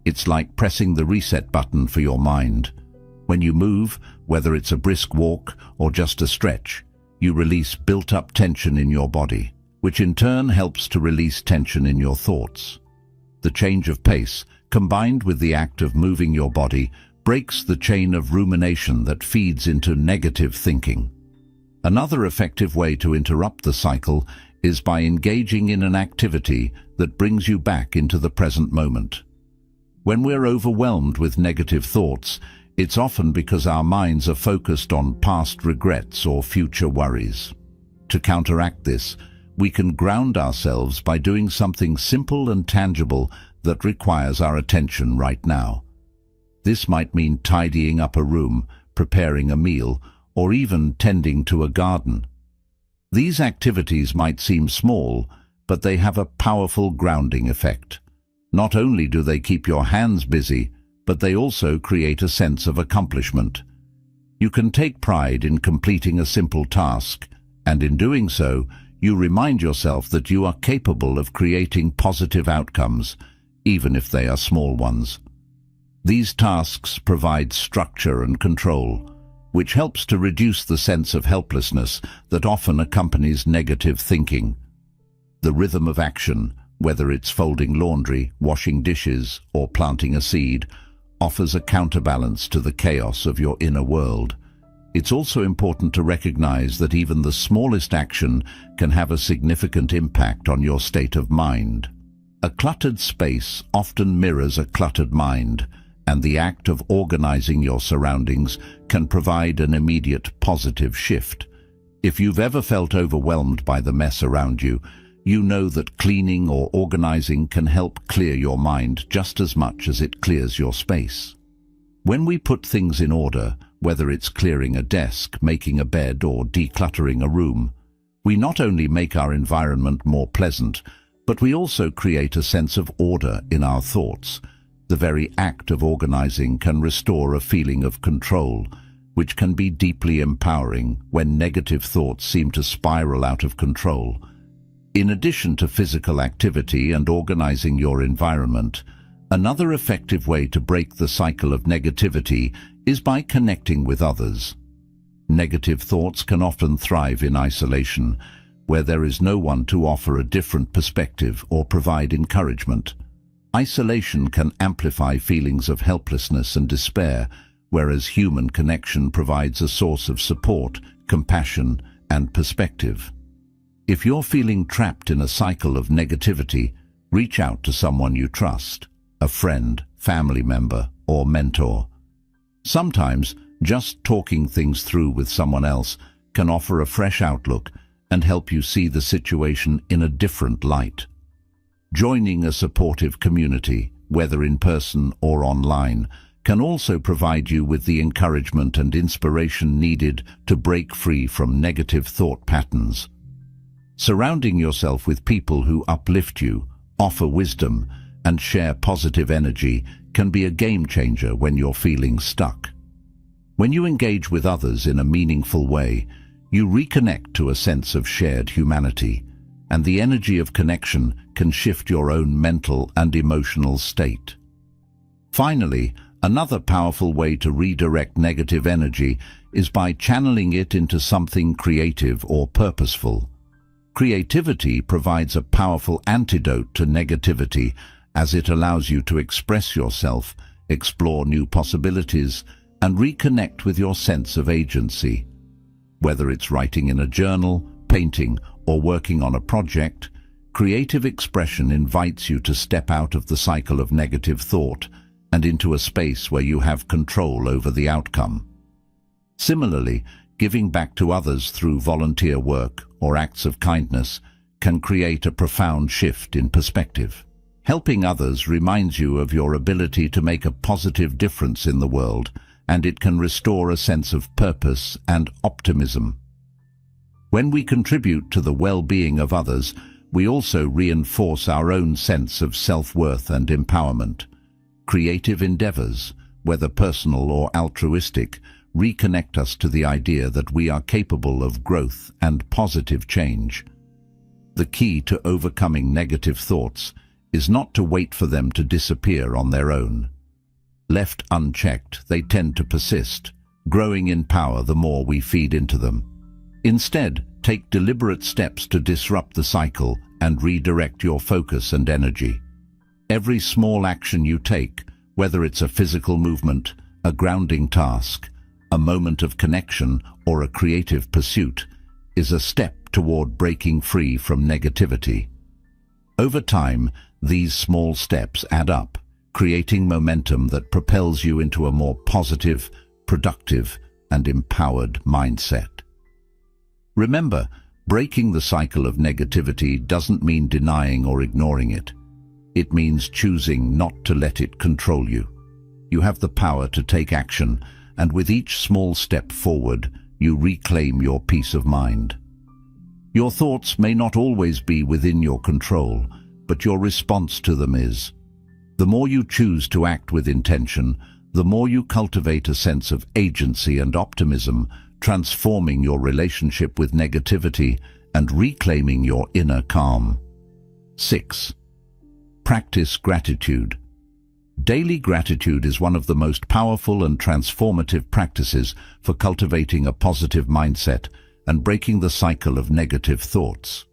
It's like pressing the reset button for your mind. When you move, whether it's a brisk walk or just a stretch, you release built-up tension in your body, which in turn helps to release tension in your thoughts. The change of pace, combined with the act of moving your body, breaks the chain of rumination that feeds into negative thinking. Another effective way to interrupt the cycle is by engaging in an activity that brings you back into the present moment. When we're overwhelmed with negative thoughts, it's often because our minds are focused on past regrets or future worries. To counteract this, we can ground ourselves by doing something simple and tangible that requires our attention right now. This might mean tidying up a room, preparing a meal, or even tending to a garden. These activities might seem small, but they have a powerful grounding effect. Not only do they keep your hands busy, but they also create a sense of accomplishment. You can take pride in completing a simple task, and in doing so, you remind yourself that you are capable of creating positive outcomes, even if they are small ones. These tasks provide structure and control, which helps to reduce the sense of helplessness that often accompanies negative thinking. The rhythm of action, whether it's folding laundry, washing dishes, or planting a seed, offers a counterbalance to the chaos of your inner world. It's also important to recognize that even the smallest action can have a significant impact on your state of mind. A cluttered space often mirrors a cluttered mind, and the act of organizing your surroundings can provide an immediate positive shift. If you've ever felt overwhelmed by the mess around you, you know that cleaning or organizing can help clear your mind just as much as it clears your space. When we put things in order, whether it's clearing a desk, making a bed, or decluttering a room, we not only make our environment more pleasant, but we also create a sense of order in our thoughts. The very act of organizing can restore a feeling of control, which can be deeply empowering when negative thoughts seem to spiral out of control. In addition to physical activity and organizing your environment, another effective way to break the cycle of negativity is by connecting with others. Negative thoughts can often thrive in isolation, where there is no one to offer a different perspective or provide encouragement. Isolation can amplify feelings of helplessness and despair, whereas human connection provides a source of support, compassion, and perspective. If you're feeling trapped in a cycle of negativity, reach out to someone you trust, a friend, family member, or mentor. Sometimes, just talking things through with someone else can offer a fresh outlook and help you see the situation in a different light. Joining a supportive community, whether in person or online, can also provide you with the encouragement and inspiration needed to break free from negative thought patterns. Surrounding yourself with people who uplift you, offer wisdom, and share positive energy can be a game changer when you're feeling stuck. When you engage with others in a meaningful way, you reconnect to a sense of shared humanity, and the energy of connection can shift your own mental and emotional state. Finally, another powerful way to redirect negative energy is by channeling it into something creative or purposeful. Creativity provides a powerful antidote to negativity, as it allows you to express yourself, explore new possibilities, and reconnect with your sense of agency. Whether it's writing in a journal, painting, or working on a project, creative expression invites you to step out of the cycle of negative thought and into a space where you have control over the outcome. Similarly, giving back to others through volunteer work or acts of kindness can create a profound shift in perspective. Helping others reminds you of your ability to make a positive difference in the world, and it can restore a sense of purpose and optimism. When we contribute to the well-being of others, we also reinforce our own sense of self-worth and empowerment. Creative endeavors, whether personal or altruistic, reconnect us to the idea that we are capable of growth and positive change. The key to overcoming negative thoughts is not to wait for them to disappear on their own. Left unchecked, they tend to persist, growing in power the more we feed into them. Instead, take deliberate steps to disrupt the cycle and redirect your focus and energy. Every small action you take, whether it's a physical movement, a grounding task, a moment of connection, or a creative pursuit, is a step toward breaking free from negativity. Over time, these small steps add up, creating momentum that propels you into a more positive, productive, and empowered mindset. Remember, breaking the cycle of negativity doesn't mean denying or ignoring it. It means choosing not to let it control you. You have the power to take action, and with each small step forward, you reclaim your peace of mind. Your thoughts may not always be within your control, but your response to them is. The more you choose to act with intention, the more you cultivate a sense of agency and optimism, transforming your relationship with negativity and reclaiming your inner calm. 6. Practice gratitude. Daily gratitude is one of the most powerful and transformative practices for cultivating a positive mindset and breaking the cycle of negative thoughts.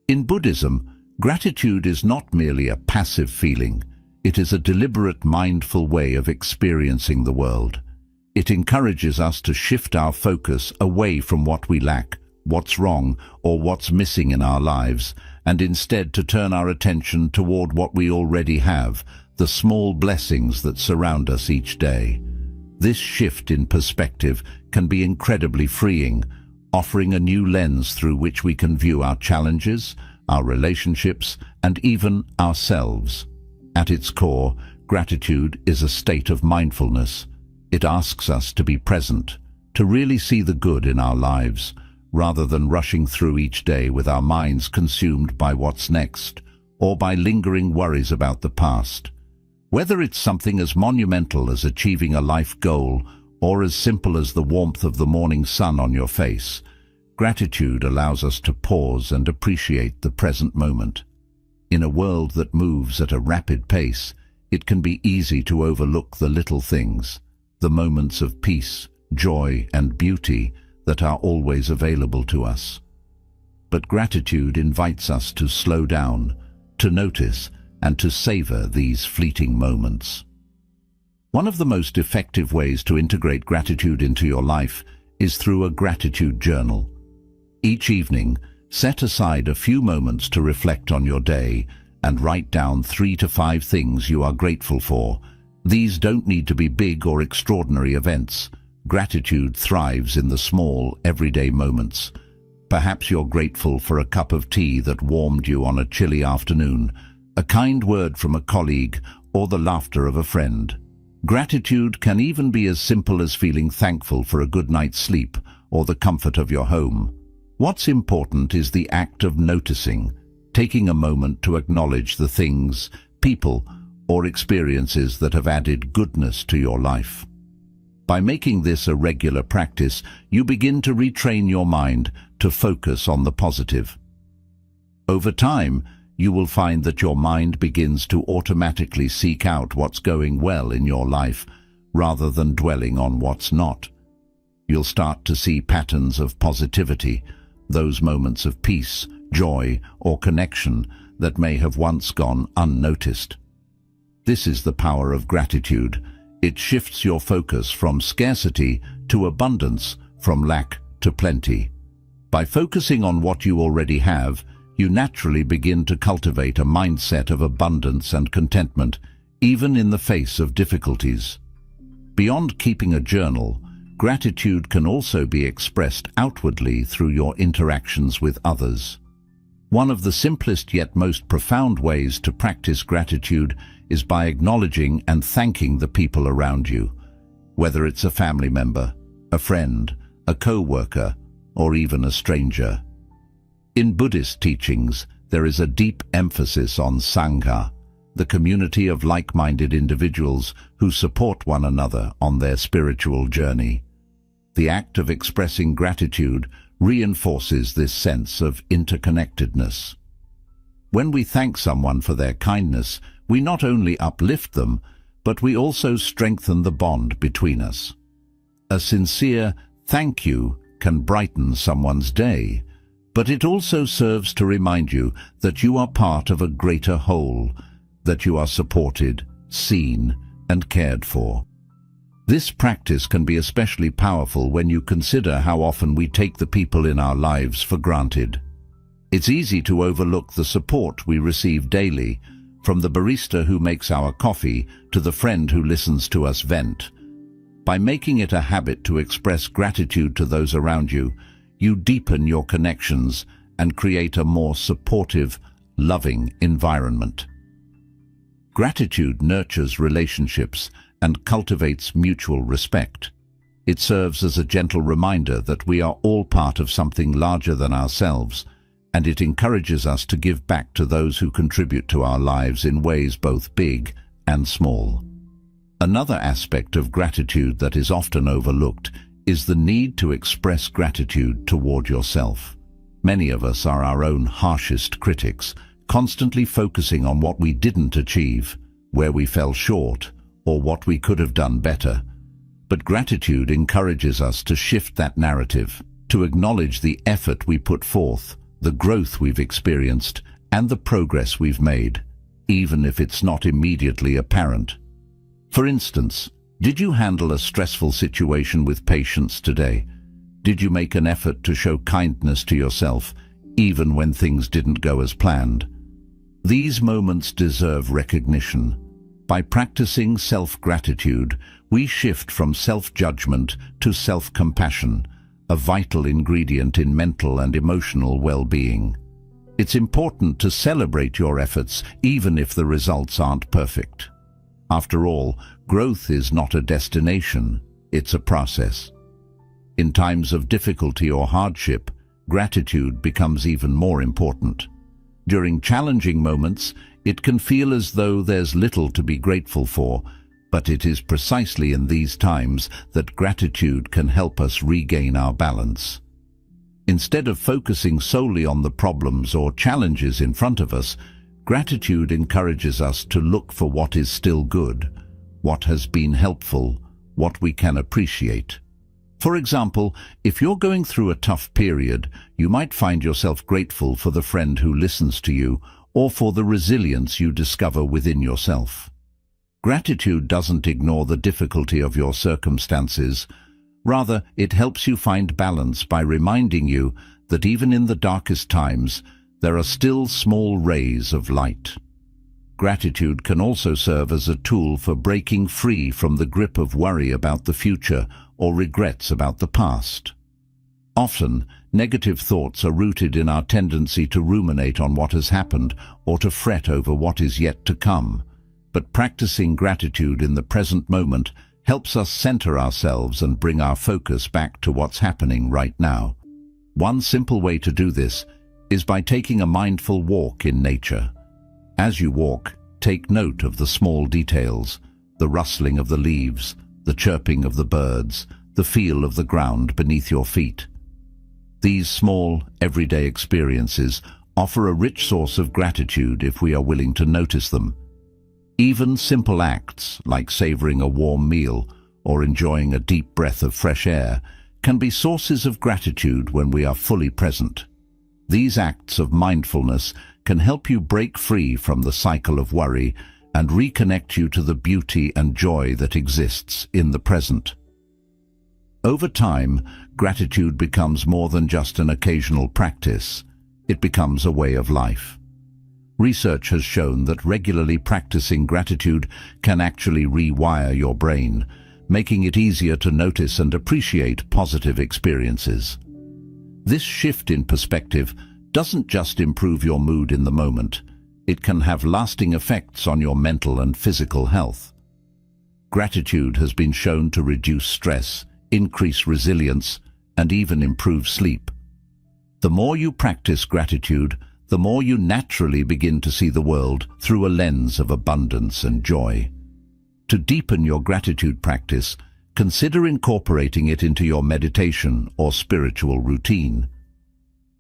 In Buddhism, gratitude is not merely a passive feeling. It is a deliberate, mindful way of experiencing the world. It encourages us to shift our focus away from what we lack, what's wrong, or what's missing in our lives, and instead to turn our attention toward what we already have, the small blessings that surround us each day. This shift in perspective can be incredibly freeing, offering a new lens through which we can view our challenges, our relationships, and even ourselves. At its core, gratitude is a state of mindfulness. It asks us to be present, to really see the good in our lives, rather than rushing through each day with our minds consumed by what's next, or by lingering worries about the past. Whether it's something as monumental as achieving a life goal, or as simple as the warmth of the morning sun on your face, gratitude allows us to pause and appreciate the present moment. In a world that moves at a rapid pace, it can be easy to overlook the little things, the moments of peace, joy, and beauty that are always available to us. But gratitude invites us to slow down, to notice, and to savor these fleeting moments. One of the most effective ways to integrate gratitude into your life is through a gratitude journal. Each evening, set aside a few moments to reflect on your day and write down 3 to 5 things you are grateful for. These don't need to be big or extraordinary events. Gratitude thrives in the small, everyday moments. Perhaps you're grateful for a cup of tea that warmed you on a chilly afternoon, a kind word from a colleague, or the laughter of a friend. Gratitude can even be as simple as feeling thankful for a good night's sleep or the comfort of your home. What's important is the act of noticing, taking a moment to acknowledge the things, people, or experiences that have added goodness to your life. By making this a regular practice, you begin to retrain your mind to focus on the positive. Over time, you will find that your mind begins to automatically seek out what's going well in your life, rather than dwelling on what's not. You'll start to see patterns of positivity, those moments of peace, joy, or connection that may have once gone unnoticed. This is the power of gratitude. It shifts your focus from scarcity to abundance, from lack to plenty. By focusing on what you already have, you naturally begin to cultivate a mindset of abundance and contentment, even in the face of difficulties. Beyond keeping a journal, gratitude can also be expressed outwardly through your interactions with others. One of the simplest yet most profound ways to practice gratitude is by acknowledging and thanking the people around you, whether it's a family member, a friend, a co-worker, or even a stranger. In Buddhist teachings, there is a deep emphasis on Sangha, the community of like-minded individuals who support one another on their spiritual journey. The act of expressing gratitude reinforces this sense of interconnectedness. When we thank someone for their kindness, we not only uplift them, but we also strengthen the bond between us. A sincere thank you can brighten someone's day, but it also serves to remind you that you are part of a greater whole, that you are supported, seen, and cared for. This practice can be especially powerful when you consider how often we take the people in our lives for granted. It's easy to overlook the support we receive daily, from the barista who makes our coffee to the friend who listens to us vent. By making it a habit to express gratitude to those around you, you deepen your connections and create a more supportive, loving environment. Gratitude nurtures relationships and cultivates mutual respect. It serves as a gentle reminder that we are all part of something larger than ourselves, and it encourages us to give back to those who contribute to our lives in ways both big and small. Another aspect of gratitude that is often overlooked is the need to express gratitude toward yourself. Many of us are our own harshest critics, constantly focusing on what we didn't achieve, where we fell short, or what we could have done better. But gratitude encourages us to shift that narrative, to acknowledge the effort we put forth, the growth we've experienced, and the progress we've made, even if it's not immediately apparent. For instance, did you handle a stressful situation with patience today? Did you make an effort to show kindness to yourself, even when things didn't go as planned? These moments deserve recognition. By practicing self-gratitude, we shift from self-judgment to self-compassion, a vital ingredient in mental and emotional well-being. It's important to celebrate your efforts, even if the results aren't perfect. After all, growth is not a destination, it's a process. In times of difficulty or hardship, gratitude becomes even more important. During challenging moments, it can feel as though there's little to be grateful for, but it is precisely in these times that gratitude can help us regain our balance. Instead of focusing solely on the problems or challenges in front of us, gratitude encourages us to look for what is still good, what has been helpful, what we can appreciate. For example, if you're going through a tough period, you might find yourself grateful for the friend who listens to you, or for the resilience you discover within yourself. Gratitude doesn't ignore the difficulty of your circumstances. Rather, it helps you find balance by reminding you that even in the darkest times, there are still small rays of light. Gratitude can also serve as a tool for breaking free from the grip of worry about the future or regrets about the past. Often, negative thoughts are rooted in our tendency to ruminate on what has happened or to fret over what is yet to come. But practicing gratitude in the present moment helps us center ourselves and bring our focus back to what's happening right now. One simple way to do this is by taking a mindful walk in nature. As you walk, take note of the small details, the rustling of the leaves, the chirping of the birds, the feel of the ground beneath your feet. These small, everyday experiences offer a rich source of gratitude if we are willing to notice them. Even simple acts, like savoring a warm meal or enjoying a deep breath of fresh air, can be sources of gratitude when we are fully present. These acts of mindfulness can help you break free from the cycle of worry and reconnect you to the beauty and joy that exists in the present. Over time, gratitude becomes more than just an occasional practice. It becomes a way of life. Research has shown that regularly practicing gratitude can actually rewire your brain, making it easier to notice and appreciate positive experiences. This shift in perspective doesn't just improve your mood in the moment, it can have lasting effects on your mental and physical health. Gratitude has been shown to reduce stress, increase resilience, and even improve sleep. The more you practice gratitude, the more you naturally begin to see the world through a lens of abundance and joy. To deepen your gratitude practice, consider incorporating it into your meditation or spiritual routine.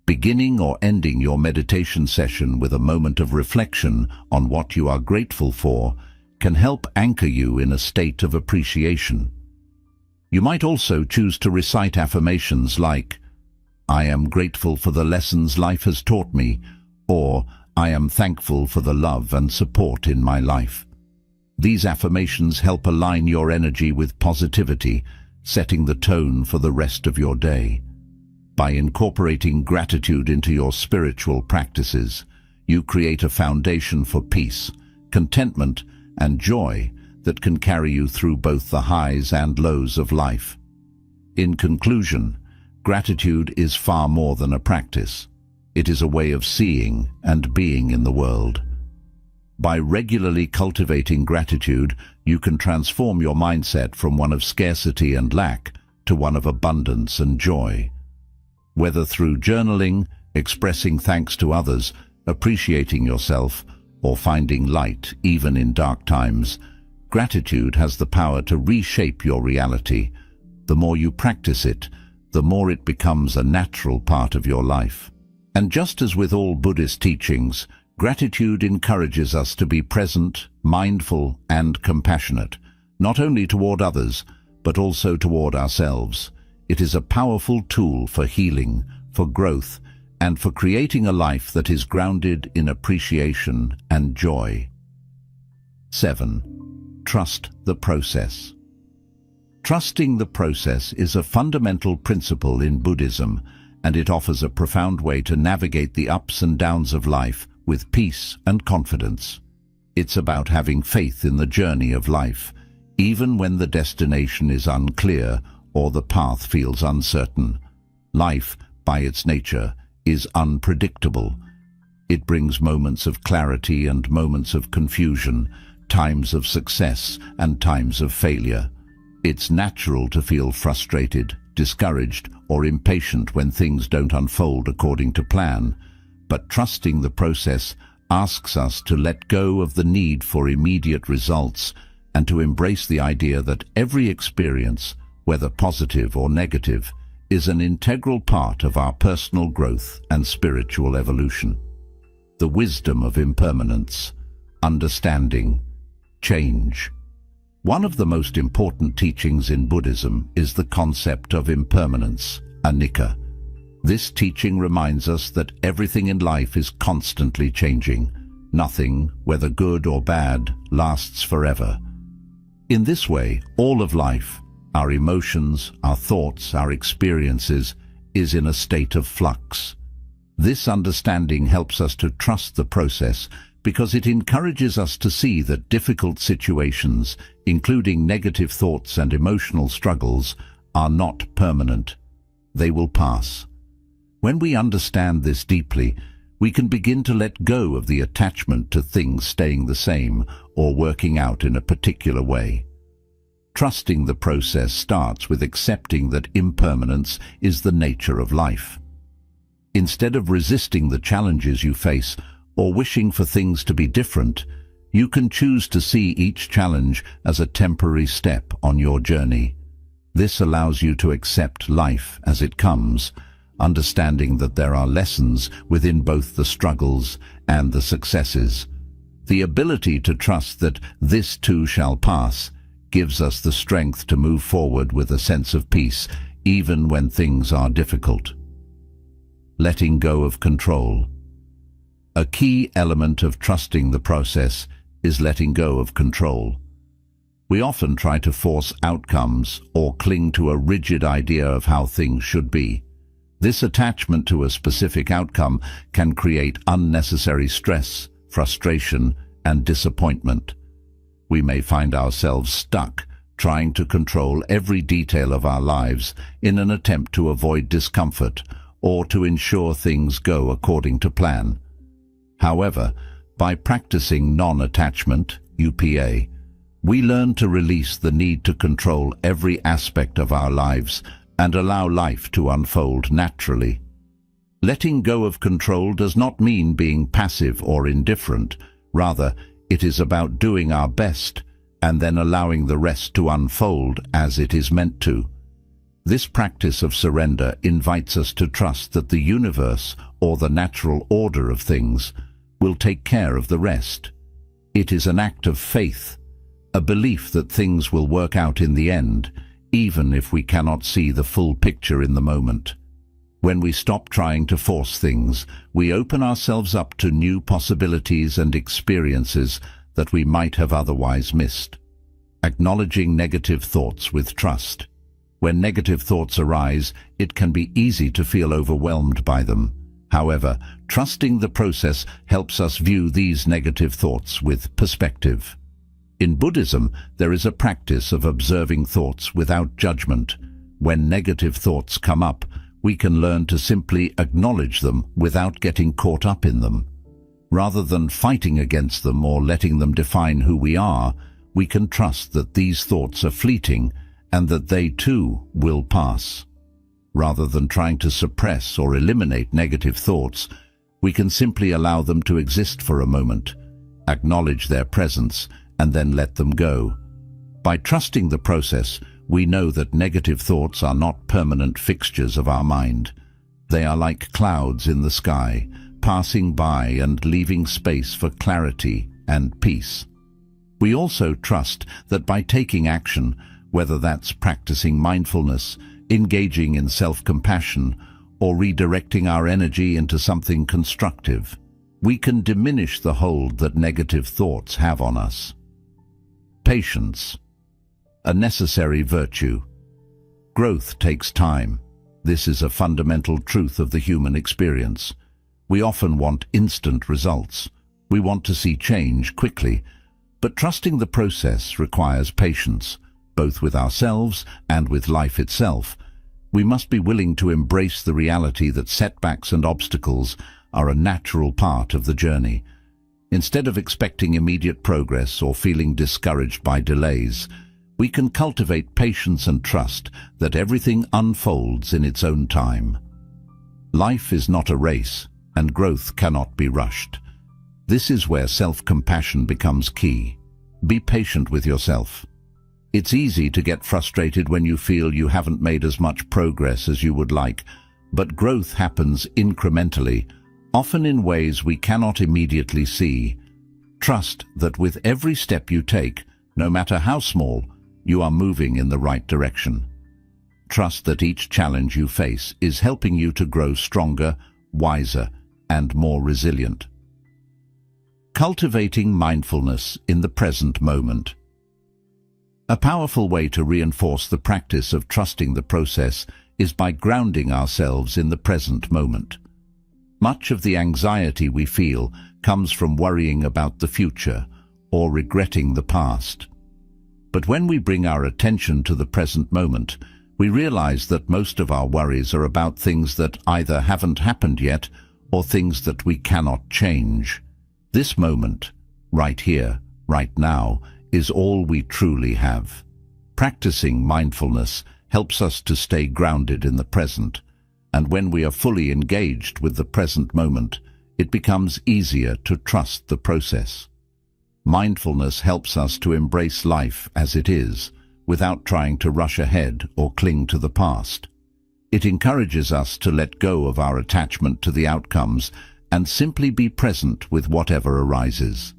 Beginning or ending your meditation session with a moment of reflection on what you are grateful for can help anchor you in a state of appreciation. You might also choose to recite affirmations like, "I am grateful for the lessons life has taught me," or "I am thankful for the love and support in my life." These affirmations help align your energy with positivity, setting the tone for the rest of your day. By incorporating gratitude into your spiritual practices, you create a foundation for peace, contentment, and joy that can carry you through both the highs and lows of life. In conclusion, gratitude is far more than a practice. It is a way of seeing and being in the world. By regularly cultivating gratitude, you can transform your mindset from one of scarcity and lack to one of abundance and joy. Whether through journaling, expressing thanks to others, appreciating yourself, or finding light even in dark times, gratitude has the power to reshape your reality. The more you practice it, the more it becomes a natural part of your life. And just as with all Buddhist teachings, gratitude encourages us to be present, mindful, and compassionate, not only toward others, but also toward ourselves. It is a powerful tool for healing, for growth, and for creating a life that is grounded in appreciation and joy. 7. Trust the process. Trusting the process is a fundamental principle in Buddhism, and it offers a profound way to navigate the ups and downs of life with peace and confidence. It's about having faith in the journey of life, even when the destination is unclear or the path feels uncertain. Life, by its nature, is unpredictable. It brings moments of clarity and moments of confusion, times of success and times of failure. It's natural to feel frustrated, discouraged, or impatient when things don't unfold according to plan. But trusting the process asks us to let go of the need for immediate results and to embrace the idea that every experience, whether positive or negative, is an integral part of our personal growth and spiritual evolution. The wisdom of impermanence, understanding, change. One of the most important teachings in Buddhism is the concept of impermanence, anicca. This teaching reminds us that everything in life is constantly changing. Nothing, whether good or bad, lasts forever. In this way, all of life, our emotions, our thoughts, our experiences, is in a state of flux. This understanding helps us to trust the process because it encourages us to see that difficult situations, including negative thoughts and emotional struggles, are not permanent. They will pass. When we understand this deeply, we can begin to let go of the attachment to things staying the same or working out in a particular way. Trusting the process starts with accepting that impermanence is the nature of life. Instead of resisting the challenges you face or wishing for things to be different, you can choose to see each challenge as a temporary step on your journey. This allows you to accept life as it comes, understanding that there are lessons within both the struggles and the successes. The ability to trust that this too shall pass gives us the strength to move forward with a sense of peace, even when things are difficult. Letting go of control. A key element of trusting the process is letting go of control. We often try to force outcomes or cling to a rigid idea of how things should be. This attachment to a specific outcome can create unnecessary stress, frustration, and disappointment. We may find ourselves stuck, trying to control every detail of our lives in an attempt to avoid discomfort or to ensure things go according to plan. However, by practicing non-attachment, UPA, we learn to release the need to control every aspect of our lives and allow life to unfold naturally. Letting go of control does not mean being passive or indifferent. Rather, it is about doing our best and then allowing the rest to unfold as it is meant to. This practice of surrender invites us to trust that the universe, or the natural order of things, will take care of the rest. It is an act of faith, a belief that things will work out in the end, even if we cannot see the full picture in the moment. When we stop trying to force things, we open ourselves up to new possibilities and experiences that we might have otherwise missed. Acknowledging negative thoughts with trust. When negative thoughts arise, it can be easy to feel overwhelmed by them. However, trusting the process helps us view these negative thoughts with perspective. In Buddhism, there is a practice of observing thoughts without judgment. When negative thoughts come up, we can learn to simply acknowledge them without getting caught up in them. Rather than fighting against them or letting them define who we are, we can trust that these thoughts are fleeting and that they too will pass. Rather than trying to suppress or eliminate negative thoughts, we can simply allow them to exist for a moment, acknowledge their presence, and then let them go. By trusting the process, we know that negative thoughts are not permanent fixtures of our mind. They are like clouds in the sky, passing by and leaving space for clarity and peace. We also trust that by taking action, whether that's practicing mindfulness, engaging in self-compassion, or redirecting our energy into something constructive, we can diminish the hold that negative thoughts have on us. Patience, a necessary virtue. Growth takes time. This is a fundamental truth of the human experience. We often want instant results. We want to see change quickly, but trusting the process requires patience, both with ourselves and with life itself. We must be willing to embrace the reality that setbacks and obstacles are a natural part of the journey. Instead of expecting immediate progress or feeling discouraged by delays, we can cultivate patience and trust that everything unfolds in its own time. Life is not a race, and growth cannot be rushed. This is where self-compassion becomes key. Be patient with yourself. It's easy to get frustrated when you feel you haven't made as much progress as you would like, but growth happens incrementally, often in ways we cannot immediately see. Trust that with every step you take, no matter how small, you are moving in the right direction. Trust that each challenge you face is helping you to grow stronger, wiser, and more resilient. Cultivating mindfulness in the present moment. A powerful way to reinforce the practice of trusting the process is by grounding ourselves in the present moment. Much of the anxiety we feel comes from worrying about the future or regretting the past. But when we bring our attention to the present moment, we realize that most of our worries are about things that either haven't happened yet or things that we cannot change. This moment, right here, right now, is all we truly have. Practicing mindfulness helps us to stay grounded in the present, and when we are fully engaged with the present moment, it becomes easier to trust the process. Mindfulness helps us to embrace life as it is, without trying to rush ahead or cling to the past. It encourages us to let go of our attachment to the outcomes and simply be present with whatever arises.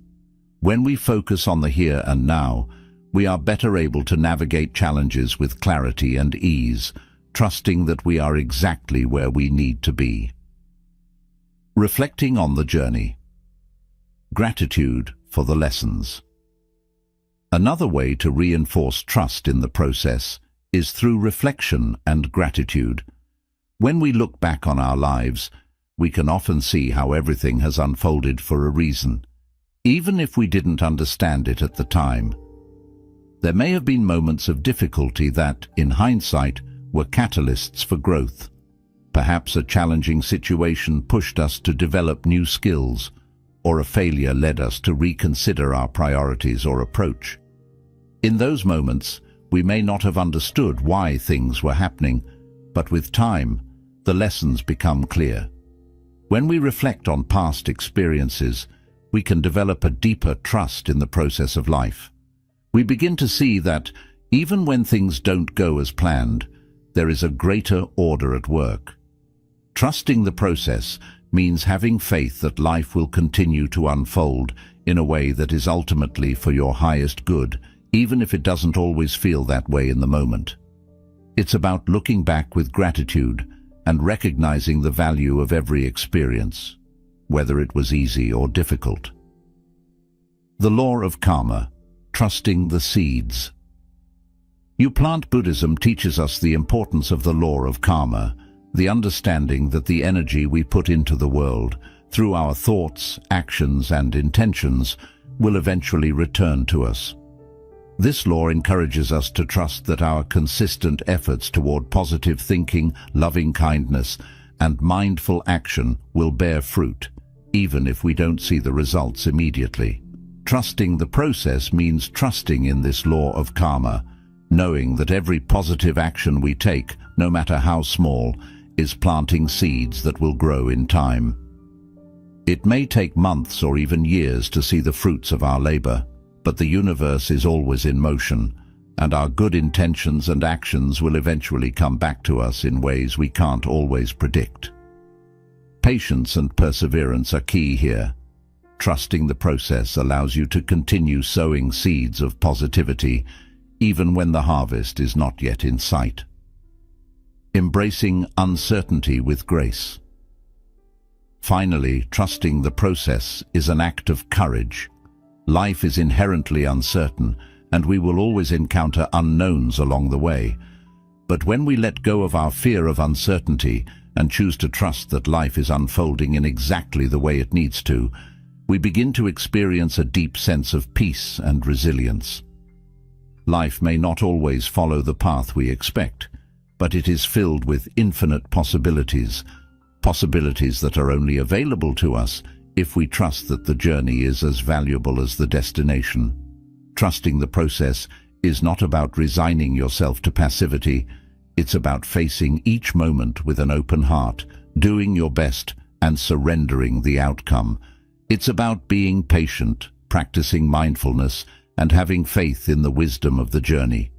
When we focus on the here and now, we are better able to navigate challenges with clarity and ease, trusting that we are exactly where we need to be. Reflecting on the journey. Gratitude for the lessons. Another way to reinforce trust in the process is through reflection and gratitude. When we look back on our lives, we can often see how everything has unfolded for a reason, even if we didn't understand it at the time. There may have been moments of difficulty that, in hindsight, were catalysts for growth. Perhaps a challenging situation pushed us to develop new skills, or a failure led us to reconsider our priorities or approach. In those moments, we may not have understood why things were happening, but with time, the lessons become clear. When we reflect on past experiences, we can develop a deeper trust in the process of life. We begin to see that, even when things don't go as planned, there is a greater order at work. Trusting the process means having faith that life will continue to unfold in a way that is ultimately for your highest good, even if it doesn't always feel that way in the moment. It's about looking back with gratitude and recognizing the value of every experience, whether it was easy or difficult. The law of karma, trusting the seeds. Plant Buddhism teaches us the importance of the law of karma, the understanding that the energy we put into the world, through our thoughts, actions, and intentions, will eventually return to us. This law encourages us to trust that our consistent efforts toward positive thinking, loving kindness, and mindful action will bear fruit, even if we don't see the results immediately. Trusting the process means trusting in this law of karma, knowing that every positive action we take, no matter how small, is planting seeds that will grow in time. It may take months or even years to see the fruits of our labor, but the universe is always in motion, and our good intentions and actions will eventually come back to us in ways we can't always predict. Patience and perseverance are key here. Trusting the process allows you to continue sowing seeds of positivity, even when the harvest is not yet in sight. Embracing uncertainty with grace. Finally, trusting the process is an act of courage. Life is inherently uncertain, and we will always encounter unknowns along the way. But when we let go of our fear of uncertainty and choose to trust that life is unfolding in exactly the way it needs to, we begin to experience a deep sense of peace and resilience. Life may not always follow the path we expect, but it is filled with infinite possibilities, possibilities that are only available to us if we trust that the journey is as valuable as the destination. Trusting the process is not about resigning yourself to passivity. It's about facing each moment with an open heart, doing your best, and surrendering the outcome. It's about being patient, practicing mindfulness, and having faith in the wisdom of the journey.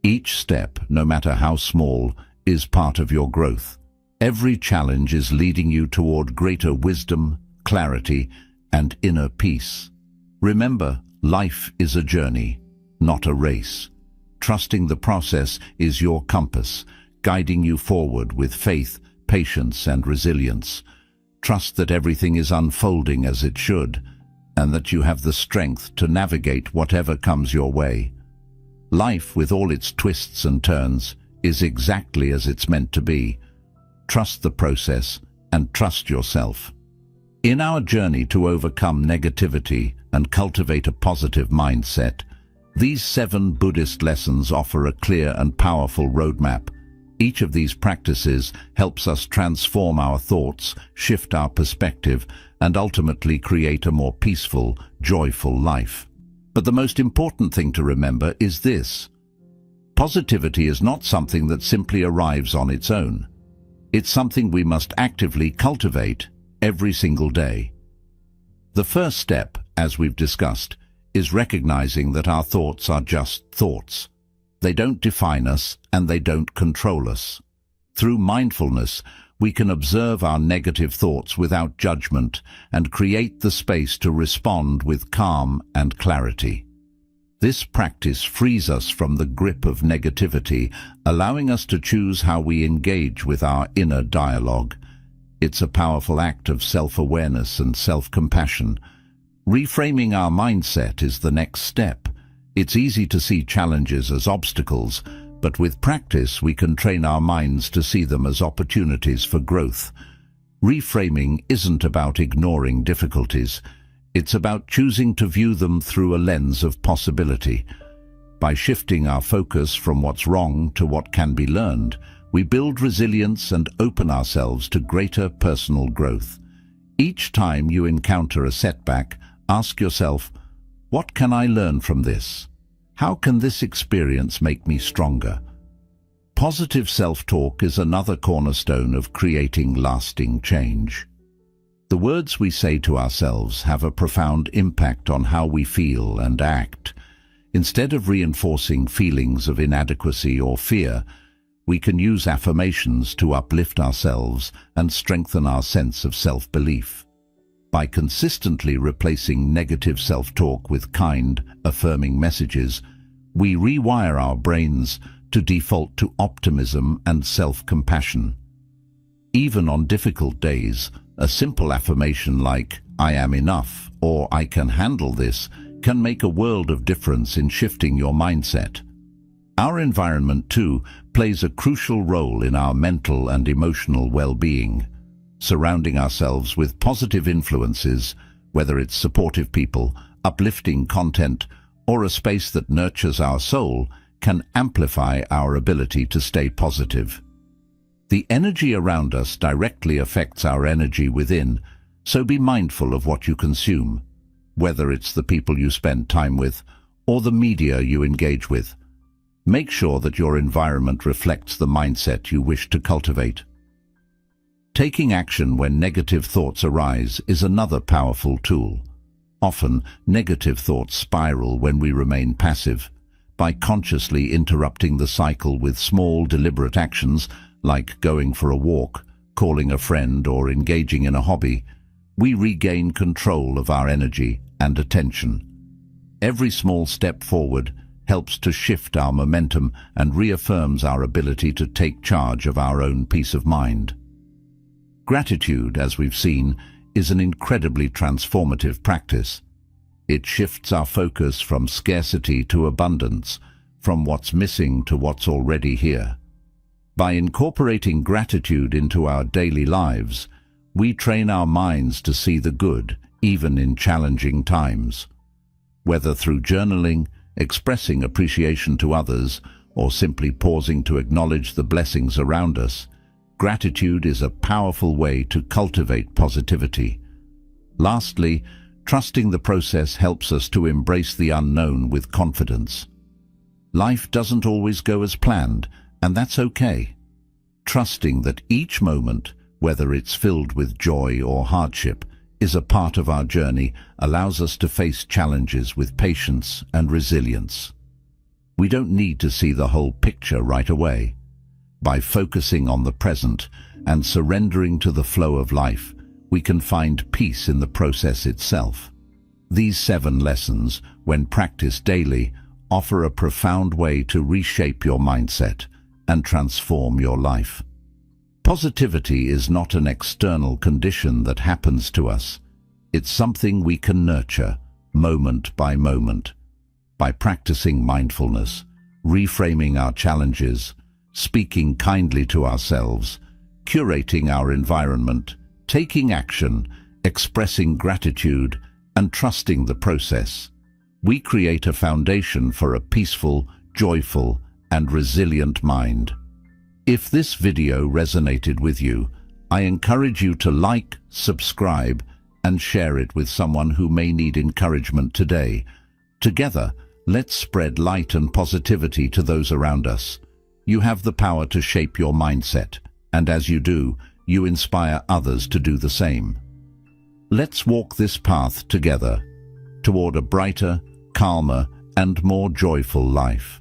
Each step, no matter how small, is part of your growth. Every challenge is leading you toward greater wisdom, clarity, and inner peace. Remember, life is a journey, not a race. Trusting the process is your compass, guiding you forward with faith, patience, and resilience. Trust that everything is unfolding as it should, and that you have the strength to navigate whatever comes your way. Life, with all its twists and turns, is exactly as it's meant to be. Trust the process and trust yourself. In our journey to overcome negativity and cultivate a positive mindset, these 7 Buddhist lessons offer a clear and powerful roadmap. Each of these practices helps us transform our thoughts, shift our perspective, and ultimately create a more peaceful, joyful life. But the most important thing to remember is this: positivity is not something that simply arrives on its own. It's something we must actively cultivate every single day. The first step, as we've discussed, is recognizing that our thoughts are just thoughts. They don't define us and they don't control us. Through mindfulness, we can observe our negative thoughts without judgment and create the space to respond with calm and clarity. This practice frees us from the grip of negativity, allowing us to choose how we engage with our inner dialogue. It's a powerful act of self-awareness and self-compassion. Reframing our mindset is the next step. It's easy to see challenges as obstacles, but with practice we can train our minds to see them as opportunities for growth. Reframing isn't about ignoring difficulties. It's about choosing to view them through a lens of possibility. By shifting our focus from what's wrong to what can be learned, we build resilience and open ourselves to greater personal growth. Each time you encounter a setback, ask yourself, what can I learn from this? How can this experience make me stronger? Positive self-talk is another cornerstone of creating lasting change. The words we say to ourselves have a profound impact on how we feel and act. Instead of reinforcing feelings of inadequacy or fear, we can use affirmations to uplift ourselves and strengthen our sense of self-belief. By consistently replacing negative self-talk with kind, affirming messages, we rewire our brains to default to optimism and self-compassion. Even on difficult days, a simple affirmation like, "I am enough," or "I can handle this," can make a world of difference in shifting your mindset. Our environment, too, plays a crucial role in our mental and emotional well-being. Surrounding ourselves with positive influences, whether it's supportive people, uplifting content, or a space that nurtures our soul, can amplify our ability to stay positive. The energy around us directly affects our energy within, so be mindful of what you consume, whether it's the people you spend time with or the media you engage with. Make sure that your environment reflects the mindset you wish to cultivate. Taking action when negative thoughts arise is another powerful tool. Often, negative thoughts spiral when we remain passive. By consciously interrupting the cycle with small, deliberate actions, like going for a walk, calling a friend, or engaging in a hobby, we regain control of our energy and attention. Every small step forward helps to shift our momentum and reaffirms our ability to take charge of our own peace of mind. Gratitude, as we've seen, is an incredibly transformative practice. It shifts our focus from scarcity to abundance, from what's missing to what's already here. By incorporating gratitude into our daily lives, we train our minds to see the good, even in challenging times. Whether through journaling, expressing appreciation to others, or simply pausing to acknowledge the blessings around us, gratitude is a powerful way to cultivate positivity. Lastly, trusting the process helps us to embrace the unknown with confidence. Life doesn't always go as planned, and that's okay. Trusting that each moment, whether it's filled with joy or hardship, is a part of our journey allows us to face challenges with patience and resilience. We don't need to see the whole picture right away. By focusing on the present and surrendering to the flow of life, we can find peace in the process itself. These 7 lessons, when practiced daily, offer a profound way to reshape your mindset and transform your life. Positivity is not an external condition that happens to us. It's something we can nurture, moment by moment, by practicing mindfulness, reframing our challenges, speaking kindly to ourselves, curating our environment, taking action, expressing gratitude, and trusting the process. We create a foundation for a peaceful, joyful, and resilient mind. If this video resonated with you, I encourage you to like, subscribe, and share it with someone who may need encouragement today. Together, let's spread light and positivity to those around us. You have the power to shape your mindset, and as you do, you inspire others to do the same. Let's walk this path together toward a brighter, calmer, and more joyful life.